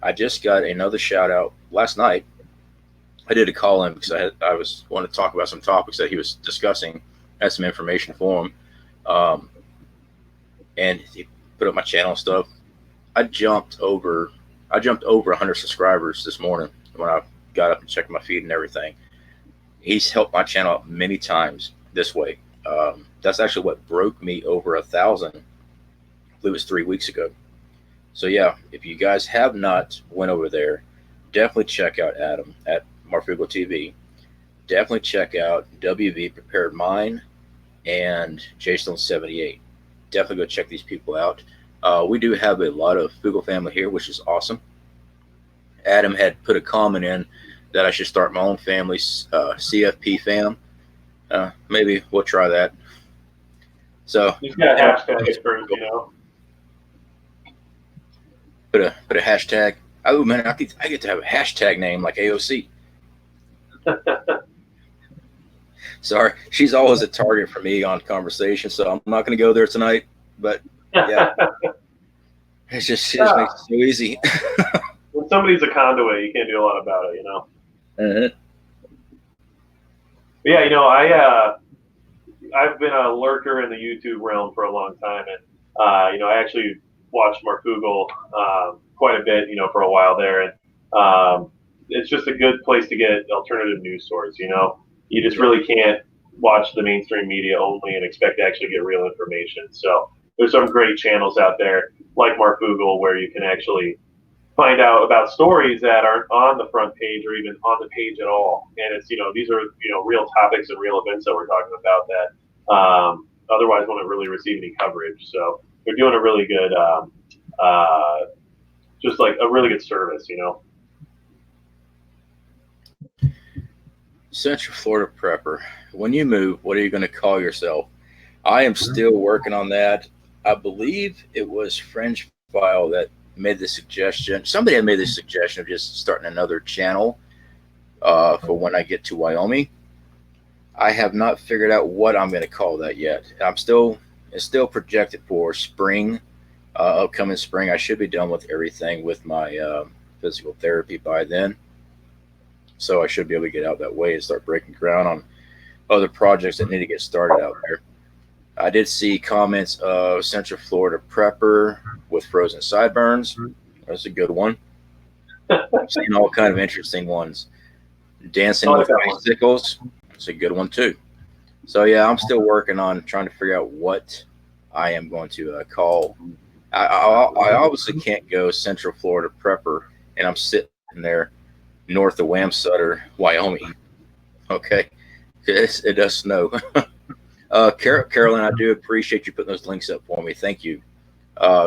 I just got another shout out last night. I did a call in because I was wanting to talk about some topics that he was discussing. I had some information for him, and he put up my channel and stuff. I jumped over 100 subscribers this morning when I got up and checked my feed and everything. He's helped my channel out many times this way. That's actually what broke me over 1,000. I believe it was 3 weeks ago. So yeah, if you guys have not went over there, definitely check out Adam at Marfugal TV. Definitely check out WV Prepared Mind and JStone78. Definitely go check these people out. We do have a lot of Fugal family here, which is awesome. Adam had put a comment in that I should start my own family, CFP fam. Maybe we'll try that. So he's got hashtags for, you know. Put a hashtag. Oh man, I get to have a hashtag name like AOC. Sorry, she's always a target for me on conversation, so I'm not going to go there tonight. But yeah, she just makes it so easy. When somebody's a conduit, you can't do a lot about it, you know. But yeah, you know, I've been a lurker in the YouTube realm for a long time, and you know, I actually watched Marfugal quite a bit, you know, for a while there, and it's just a good place to get alternative news source. You know, you just really can't watch the mainstream media only and expect to actually get real information. So there's some great channels out there like Marfugal where you can actually find out about stories that aren't on the front page or even on the page at all. And it's, you know, these are, you know, real topics and real events that we're talking about that otherwise wouldn't really receive any coverage. So they're doing a really good, just like a really good service, you know. Central Florida Prepper. When you move, what are you going to call yourself? I am still working on that. I believe it was Fringe File that made the suggestion. Somebody had made the suggestion of just starting another channel for when I get to Wyoming. I have not figured out what I'm going to call that yet. It's still projected for spring, upcoming spring. I should be done with everything with my physical therapy by then. So I should be able to get out that way and start breaking ground on other projects that need to get started out there. I did see comments of Central Florida Prepper with frozen sideburns. That's a good one. I've seen all kind of interesting ones. Dancing with icicles. That's a good one too. So yeah, I'm still working on trying to figure out what I am going to call. I obviously can't go Central Florida Prepper and I'm sitting there north of Wamsutter, Wyoming. Okay, it does snow. Carolyn, I do appreciate you putting those links up for me. Thank you.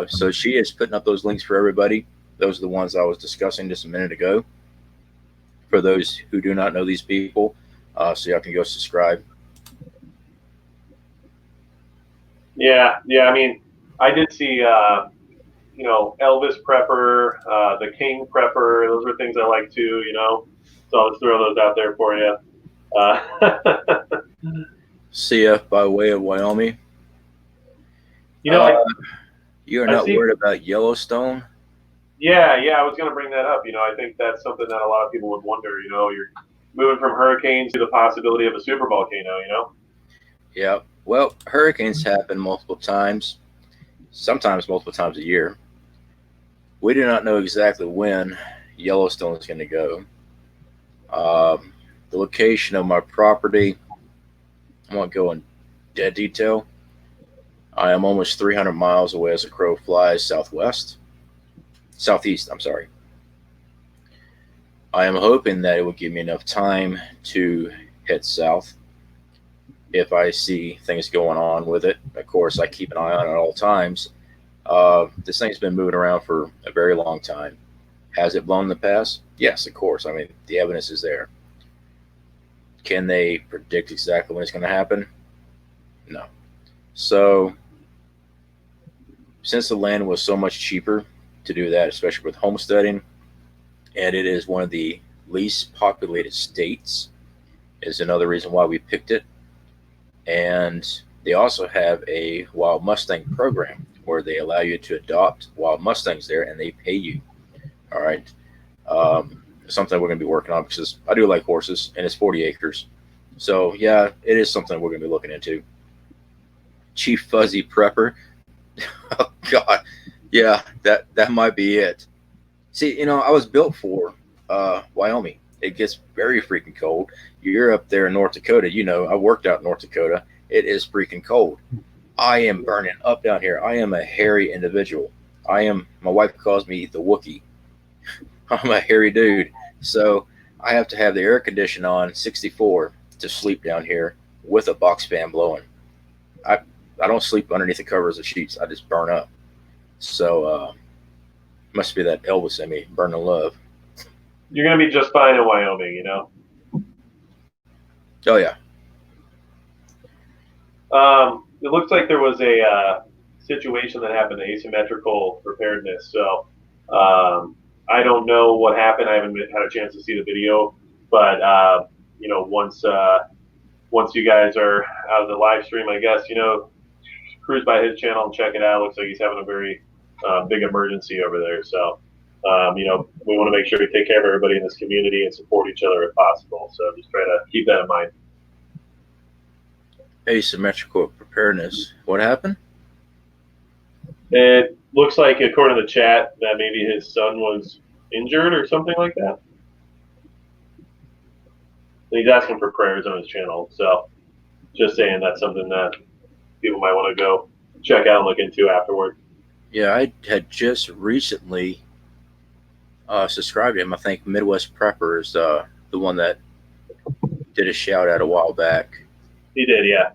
So she is putting up those links for everybody. Those are the ones I was discussing just a minute ago. For those who do not know these people, so y'all can go subscribe. Yeah. I mean, I did see, you know, Elvis Prepper, the King Prepper. Those are things I like too, you know. So I'll just throw those out there for you. CF by way of Wyoming. You know, you're not worried about Yellowstone? Yeah, I was going to bring that up. You know, I think that's something that a lot of people would wonder. You know, you're moving from hurricanes to the possibility of a supervolcano, you know? Yeah. Well, hurricanes happen multiple times, sometimes multiple times a year. We do not know exactly when Yellowstone is going to go. The location of my property, I won't go in dead detail. I am almost 300 miles away as a crow flies southeast, I'm sorry. I am hoping that it will give me enough time to head south if I see things going on with it. Of course, I keep an eye on it at all times. This thing's been moving around for a very long time. Has it blown in the past? Yes, of course. I mean, the evidence is there. Can they predict exactly when it's going to happen? No. So since the land was so much cheaper to do that, especially with homesteading, and it is one of the least populated states, is another reason why we picked it. And they also have a wild Mustang program where they allow you to adopt wild Mustangs there, and they pay you. All right. Something we're going to be working on because I do like horses, and it's 40 acres. So yeah, it is something we're going to be looking into. Chief Fuzzy Prepper. Oh God, yeah, that might be it. See, I was built for Wyoming. It gets very freaking cold. You're up there in North Dakota. I worked out in North Dakota. It is freaking cold. I am burning up down here. I am a hairy individual. My wife calls me the Wookiee. I'm a hairy dude. So I have to have the air condition on 64 to sleep down here with a box fan blowing. I don't sleep underneath the covers of sheets. I just burn up. So must be that Elvis in me, burning love. You're going to be just fine in Wyoming, Oh, yeah. It looks like there was a situation that happened, asymmetrical preparedness. So I don't know what happened. I haven't had a chance to see the video. But, once you guys are out of the live stream, I guess, cruise by his channel and check it out. Looks like he's having a very big emergency over there. So, we want to make sure we take care of everybody in this community and support each other if possible. So just try to keep that in mind. Asymmetrical preparedness. What happened? It looks like, according to the chat, that maybe his son was injured or something like that. And he's asking for prayers on his channel. So just saying that's something that people might want to go check out and look into afterward. Yeah, I had just recently subscribed to him. I think Midwest Prepper is the one that did a shout out a while back. He did, yeah.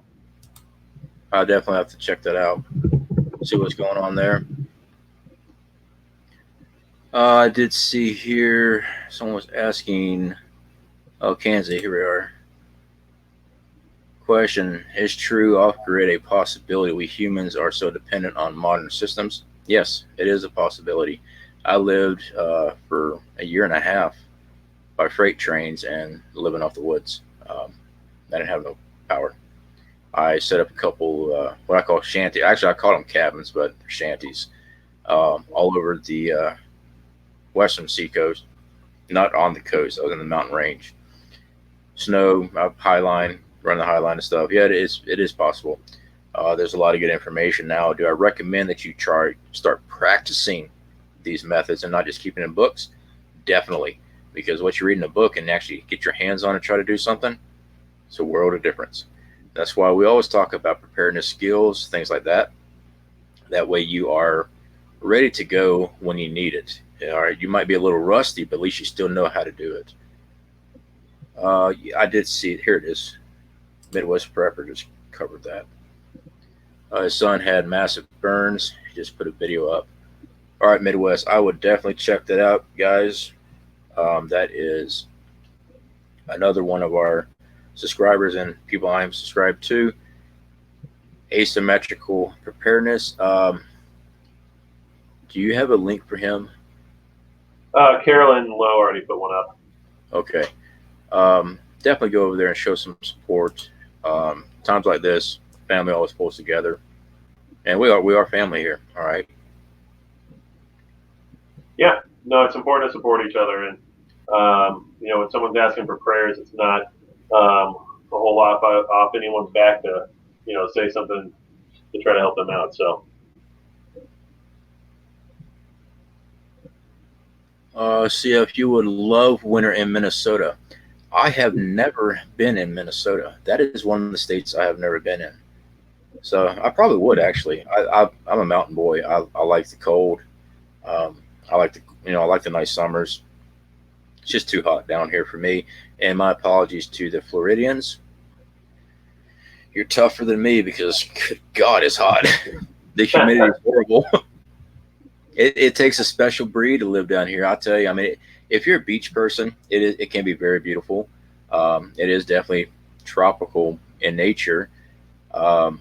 I definitely have to check that out, see what's going on there. I did see here someone was asking, Kansas, here we are. Question, is true off-grid a possibility? We humans are so dependent on modern systems? Yes, it is a possibility. I lived for a year and a half by freight trains and living off the woods. I didn't have no power. I set up a couple, what I call shanty. Actually, I call them cabins, but they're shanties all over the western seacoast. Not on the coast. I was in the mountain range. Snow, high line, run the high line and stuff. Yeah, it is possible. There's a lot of good information now. Do I recommend that you start practicing these methods and not just keeping in books? Definitely, because what you read in a book and actually get your hands on and try to do something, it's a world of difference. That's why we always talk about preparedness skills, things like that. That way you are ready to go when you need it. All right, you might be a little rusty, but at least you still know how to do it. I did see it. Here it is. Midwest Prepper just covered that. His son had massive burns. He just put a video up. All right, Midwest, I would definitely check that out, guys. That is another one of our subscribers and people I'm subscribed to. Asymmetrical preparedness. Do you have a link for him? Carolyn Lowe already put one up. Okay. Definitely go over there and show some support. Times like this, family always pulls together, and we are family here. All right. Yeah, no, it's important to support each other, and when someone's asking for prayers, it's not a whole lot off anyone's back to say something to try to help them out. So. See if you would love winter in Minnesota. I have never been in Minnesota. That is one of the states I have never been in. So I probably would actually. I'm a mountain boy. I like the cold. I like the nice summers. It's just too hot down here for me. And my apologies to the Floridians. You're tougher than me because, good God, it's hot. The humidity is horrible. It takes a special breed to live down here. I'll tell you. I mean, if you're a beach person, it can be very beautiful. It is definitely tropical in nature, but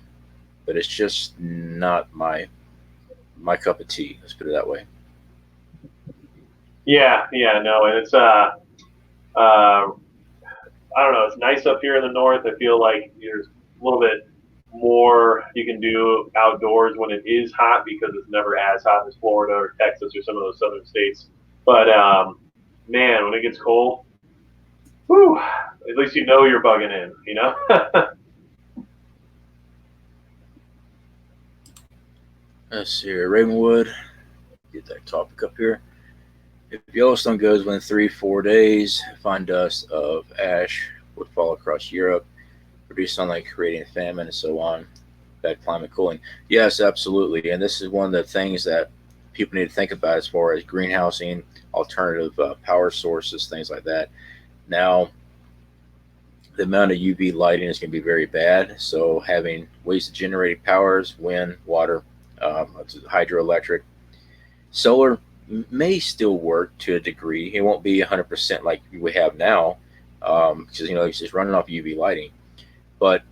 it's just not my my cup of tea. Let's put it that way. Yeah, no, and it's I don't know. It's nice up here in the north. I feel like there's a little bit more you can do outdoors when it is hot because it's never as hot as Florida or Texas or some of those southern states. But man, when it gets cold, whew, at least you know you're bugging in, you know? Let's see here. Ravenwood. Get that topic up here. If Yellowstone goes within 3-4 days, fine dust of ash would fall across Europe, produce sunlight, creating famine, and so on. Bad climate cooling. Yes, absolutely. And this is one of the things that people need to think about as far as greenhousing, alternative power sources, things like that. Now, the amount of UV lighting is going to be very bad. So having ways to generate powers, wind, water, hydroelectric, solar may still work to a degree. It won't be 100% like we have now, because it's just running off UV lighting. But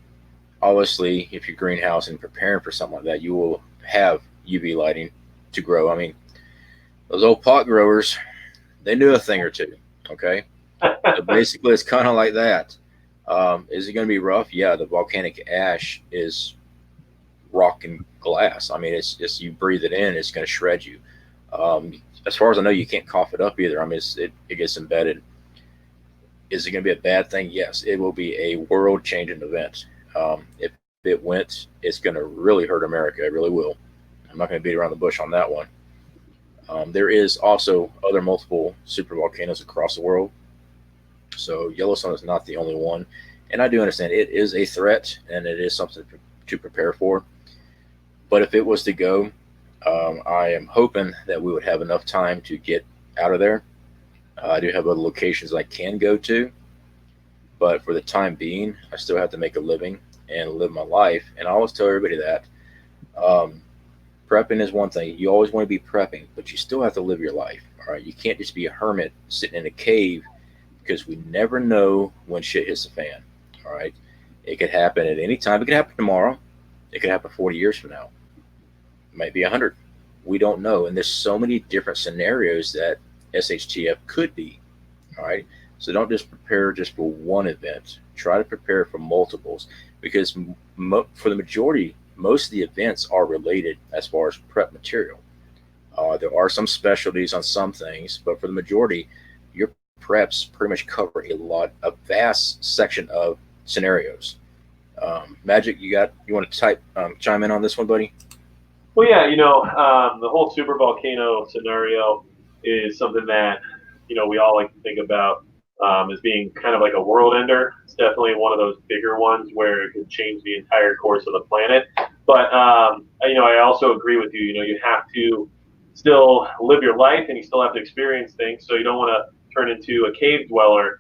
obviously, if you're greenhouse and preparing for something like that, you will have UV lighting to grow. I mean, those old pot growers, they knew a thing or two. Okay, so basically, it's kind of like that. Is it going to be rough? Yeah, the volcanic ash is rock and glass. I mean, it's you breathe it in, it's going to shred you. As far as I know, you can't cough it up either. I mean, it gets embedded. Is it going to be a bad thing? Yes, it will be a world-changing event. If it went, it's going to really hurt America. It really will. I'm not going to beat around the bush on that one. There is also other multiple supervolcanoes across the world. So Yellowstone is not the only one. And I do understand it is a threat and it is something to prepare for. But if it was to go, I am hoping that we would have enough time to get out of there. I do have other locations I can go to, but for the time being, I still have to make a living and live my life. And I always tell everybody that prepping is one thing. You always want to be prepping, but you still have to live your life. All right, you can't just be a hermit sitting in a cave because we never know when shit hits the fan. All right, it could happen at any time. It could happen tomorrow. It could happen 40 years from now. It might be 100. We don't know. And there's so many different scenarios that SHTF could be. All right. So don't just prepare just for one event. Try to prepare for multiples because for the majority, most of the events are related as far as prep material. There are some specialties on some things, but for the majority, your preps pretty much cover a vast section of scenarios. Magic, you want to chime in on this one, buddy? Well, yeah, the whole supervolcano scenario is something that, we all like to think about as being kind of like a world ender. It's definitely one of those bigger ones where it could change the entire course of the planet. But, I also agree with you. You have to still live your life and you still have to experience things. So you don't want to turn into a cave dweller.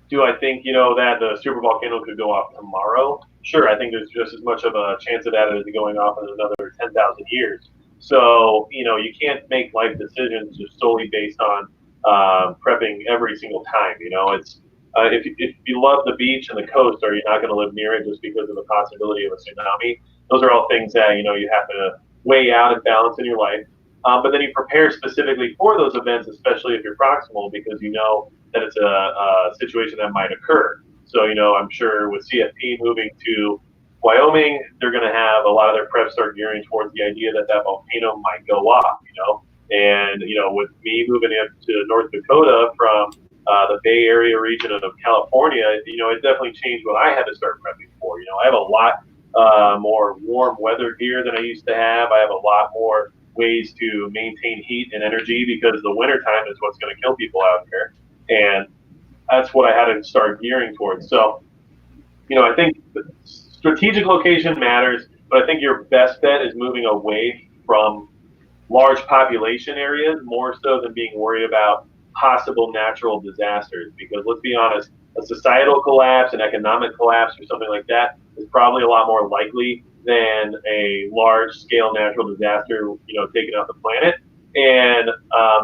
Do I think, that the supervolcano could go off tomorrow? Sure, I think there's just as much of a chance of that as it going off in another 10,000 years. So, you can't make life decisions just solely based on prepping every single time. It's if you love the beach and the coast, are you not going to live near it just because of the possibility of a tsunami? Those are all things that, you have to weigh out and balance in your life. But then you prepare specifically for those events, especially if you're proximal, because you know that it's a situation that might occur. So, I'm sure with CFP moving to Wyoming, they're going to have a lot of their prep start gearing towards the idea that volcano might go off, And, with me moving into North Dakota from the Bay Area region of California, it definitely changed what I had to start prepping for. I have a lot more warm weather gear than I used to have. I have a lot more ways to maintain heat and energy because the wintertime is what's going to kill people out here. And that's what I had to start gearing towards. So, I think strategic location matters, but I think your best bet is moving away from large population areas more so than being worried about possible natural disasters. Because let's be honest, a societal collapse, an economic collapse, or something like that is probably a lot more likely than a large-scale natural disaster, taking out the planet. And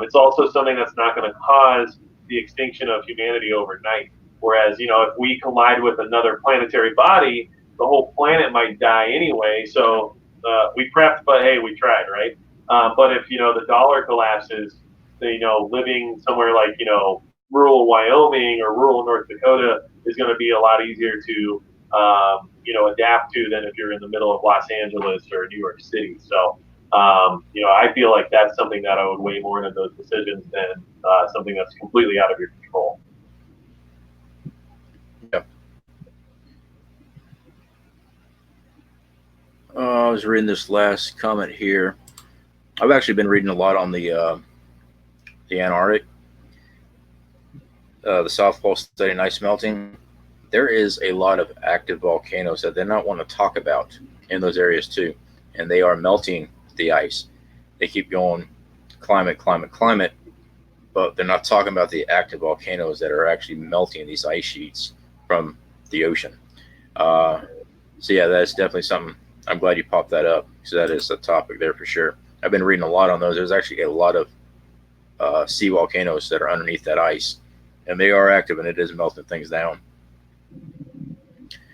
it's also something that's not going to cause the extinction of humanity overnight. Whereas, if we collide with another planetary body, the whole planet might die anyway. So we prepped, but hey, we tried, right? But if the dollar collapses, living somewhere like rural Wyoming or rural North Dakota is going to be a lot easier to adapt to than if you're in the middle of Los Angeles or New York City. So I feel like that's something that I would weigh more into those decisions than something that's completely out of your control. Yeah. I was reading this last comment here. I've actually been reading a lot on the Antarctic, the South Pole studying ice melting. There is a lot of active volcanoes that they not want to talk about in those areas too, and they are melting the ice. They keep going, climate, climate, climate, but they're not talking about the active volcanoes that are actually melting these ice sheets from the ocean. Uh, so yeah, that's definitely something. I'm glad you popped that up because that is a topic there for sure. I've been reading a lot on those. There's actually a lot of sea volcanoes that are underneath that ice, and they are active, and it is melting things down.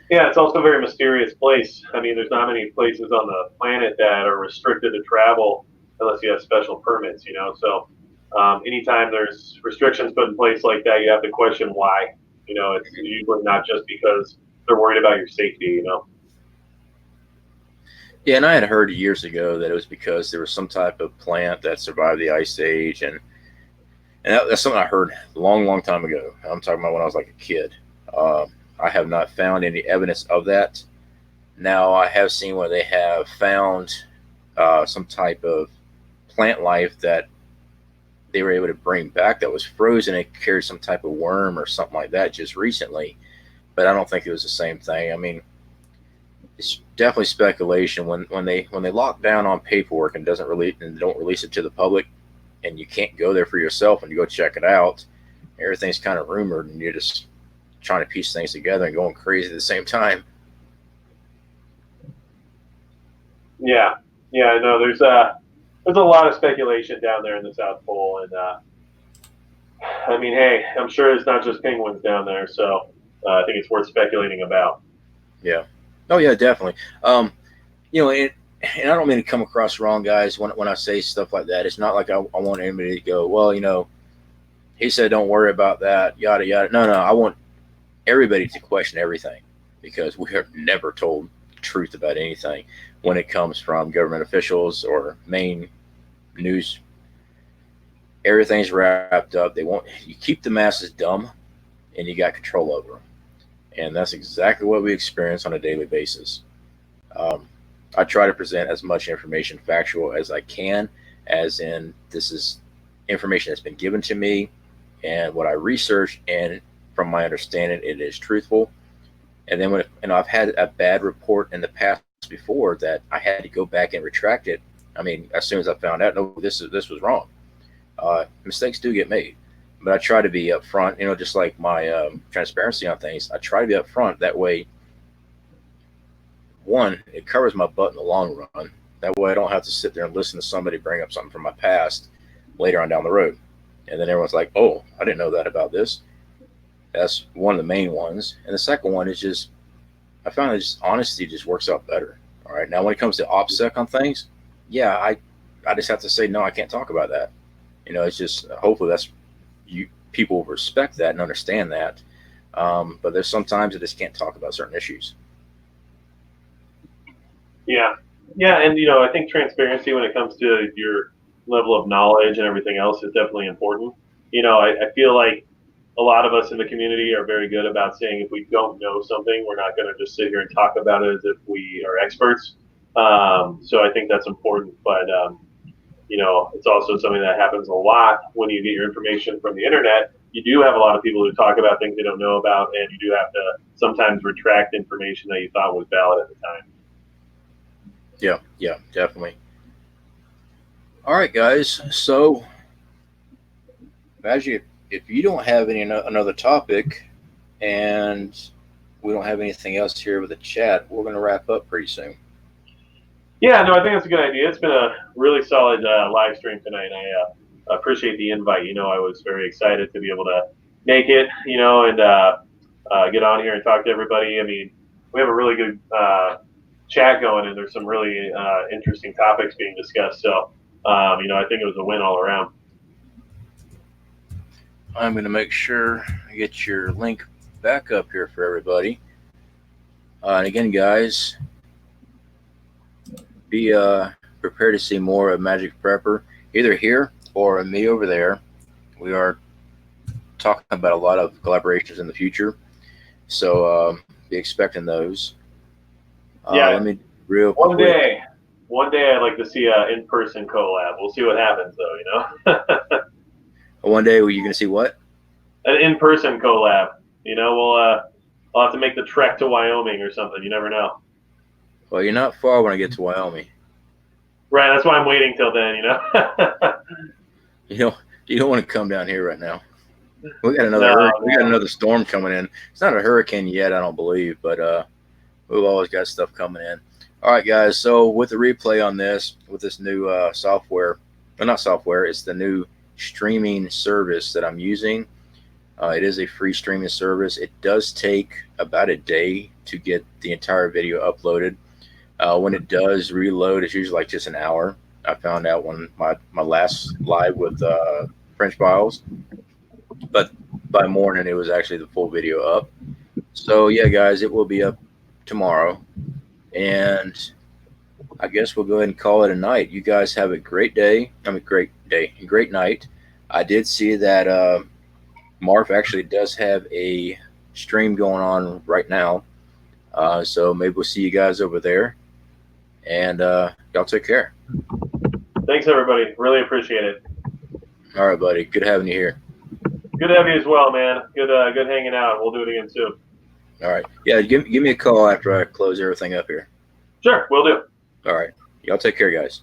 Yeah, it's also a very mysterious place. I mean, there's not many places on the planet that are restricted to travel unless you have special permits, So anytime there's restrictions put in place like that, you have to question why. It's usually not just because they're worried about your safety. Yeah, and I had heard years ago that it was because there was some type of plant that survived the ice age, and that's something I heard a long, long time ago. I'm talking about when I was like a kid. Um, I have not found any evidence of that. Now, I have seen where they have found some type of plant life that they were able to bring back that was frozen. It carried some type of worm or something like that just recently, but I don't think it was the same thing. I mean, it's definitely speculation when they lock down on paperwork and doesn't release and don't release it to the public, and you can't go there for yourself and you go check it out. Everything's kind of rumored, and you're just trying to piece things together and going crazy at the same time. Yeah, yeah, I know. There's a lot of speculation down there in the South Pole, and I mean, hey, I'm sure it's not just penguins down there, so I think it's worth speculating about. Yeah. Oh yeah, definitely. And I don't mean to come across wrong, guys, when I say stuff like that. It's not like I want anybody to go, well, he said don't worry about that, yada yada. No, no, I want everybody to question everything because we are never told truth about anything when it comes from government officials or main news. Everything's wrapped up. They want you keep the masses dumb, and you got control over them, and that's exactly what we experience on a daily basis. Um, I try to present as much information factual as I can, as in this is information that's been given to me and what I researched, and from my understanding, it is truthful. And then when I've had a bad report in the past before that I had to go back and retract it. I mean, as soon as I found out, no, this was wrong. Mistakes do get made, but I try to be upfront. Just like my transparency on things, I try to be upfront. That way, one, it covers my butt in the long run. That way, I don't have to sit there and listen to somebody bring up something from my past later on down the road, and then everyone's like, "Oh, I didn't know that about this." That's one of the main ones, and the second one is just I found that just honesty just works out better. All right, now when it comes to OPSEC on things, yeah, I just have to say no, I can't talk about that. It's just hopefully that's you people respect that and understand that. But there's sometimes I just can't talk about certain issues. Yeah, yeah, and I think transparency when it comes to your level of knowledge and everything else is definitely important. I feel like a lot of us in the community are very good about saying if we don't know something, we're not going to just sit here and talk about it as if we are experts. So I think that's important, but it's also something that happens a lot when you get your information from the internet. You do have a lot of people who talk about things they don't know about, and you do have to sometimes retract information that you thought was valid at the time. Yeah, yeah, definitely. All right, guys. So as you if you don't have another topic, and we don't have anything else here with the chat, we're going to wrap up pretty soon. Yeah, no, I think that's a good idea. It's been a really solid live stream tonight. I appreciate the invite. I was very excited to be able to make it, and get on here and talk to everybody. I mean, we have a really good chat going, and there's some really interesting topics being discussed. So, you know, I think it was a win all around. I'm going to make sure I get your link back up here for everybody. And again, guys, be prepared to see more of Magic Prepper, either here or me over there. We are talking about a lot of collaborations in the future, so be expecting those. Yeah. Let me real One quick. day I'd like to see an in-person collab. We'll see what happens, though. You know. One day, you're going to see what? An in-person collab. You know, I'll have to make the trek to Wyoming or something. You never know. Well, you're not far when I get to Wyoming. Right. That's why I'm waiting till then. You know. You don't want to come down here right now. We got another storm coming in. It's not a hurricane yet, I don't believe, but we've always got stuff coming in. All right, guys. So with the replay on this, with this new software, well, not software, it's the new streaming service that I'm using. It is a free streaming service. It does take about a day to get the entire video uploaded. When it does reload, it's usually like just an hour. I found out when my last live with French Files, but by morning it was actually the full video up. So yeah, guys, it will be up tomorrow, and I guess we'll go ahead and call it a night. You guys have a great day. Great night. I did see that Marv actually does have a stream going on right now, so maybe we'll see you guys over there, and y'all take care. Thanks, everybody. Really appreciate it. All right, buddy. Good having you here. Good to have you as well, man. Good hanging out. We'll do it again soon. All right. Yeah, give me a call after I close everything up here. Sure, will do. All right. Y'all take care, guys.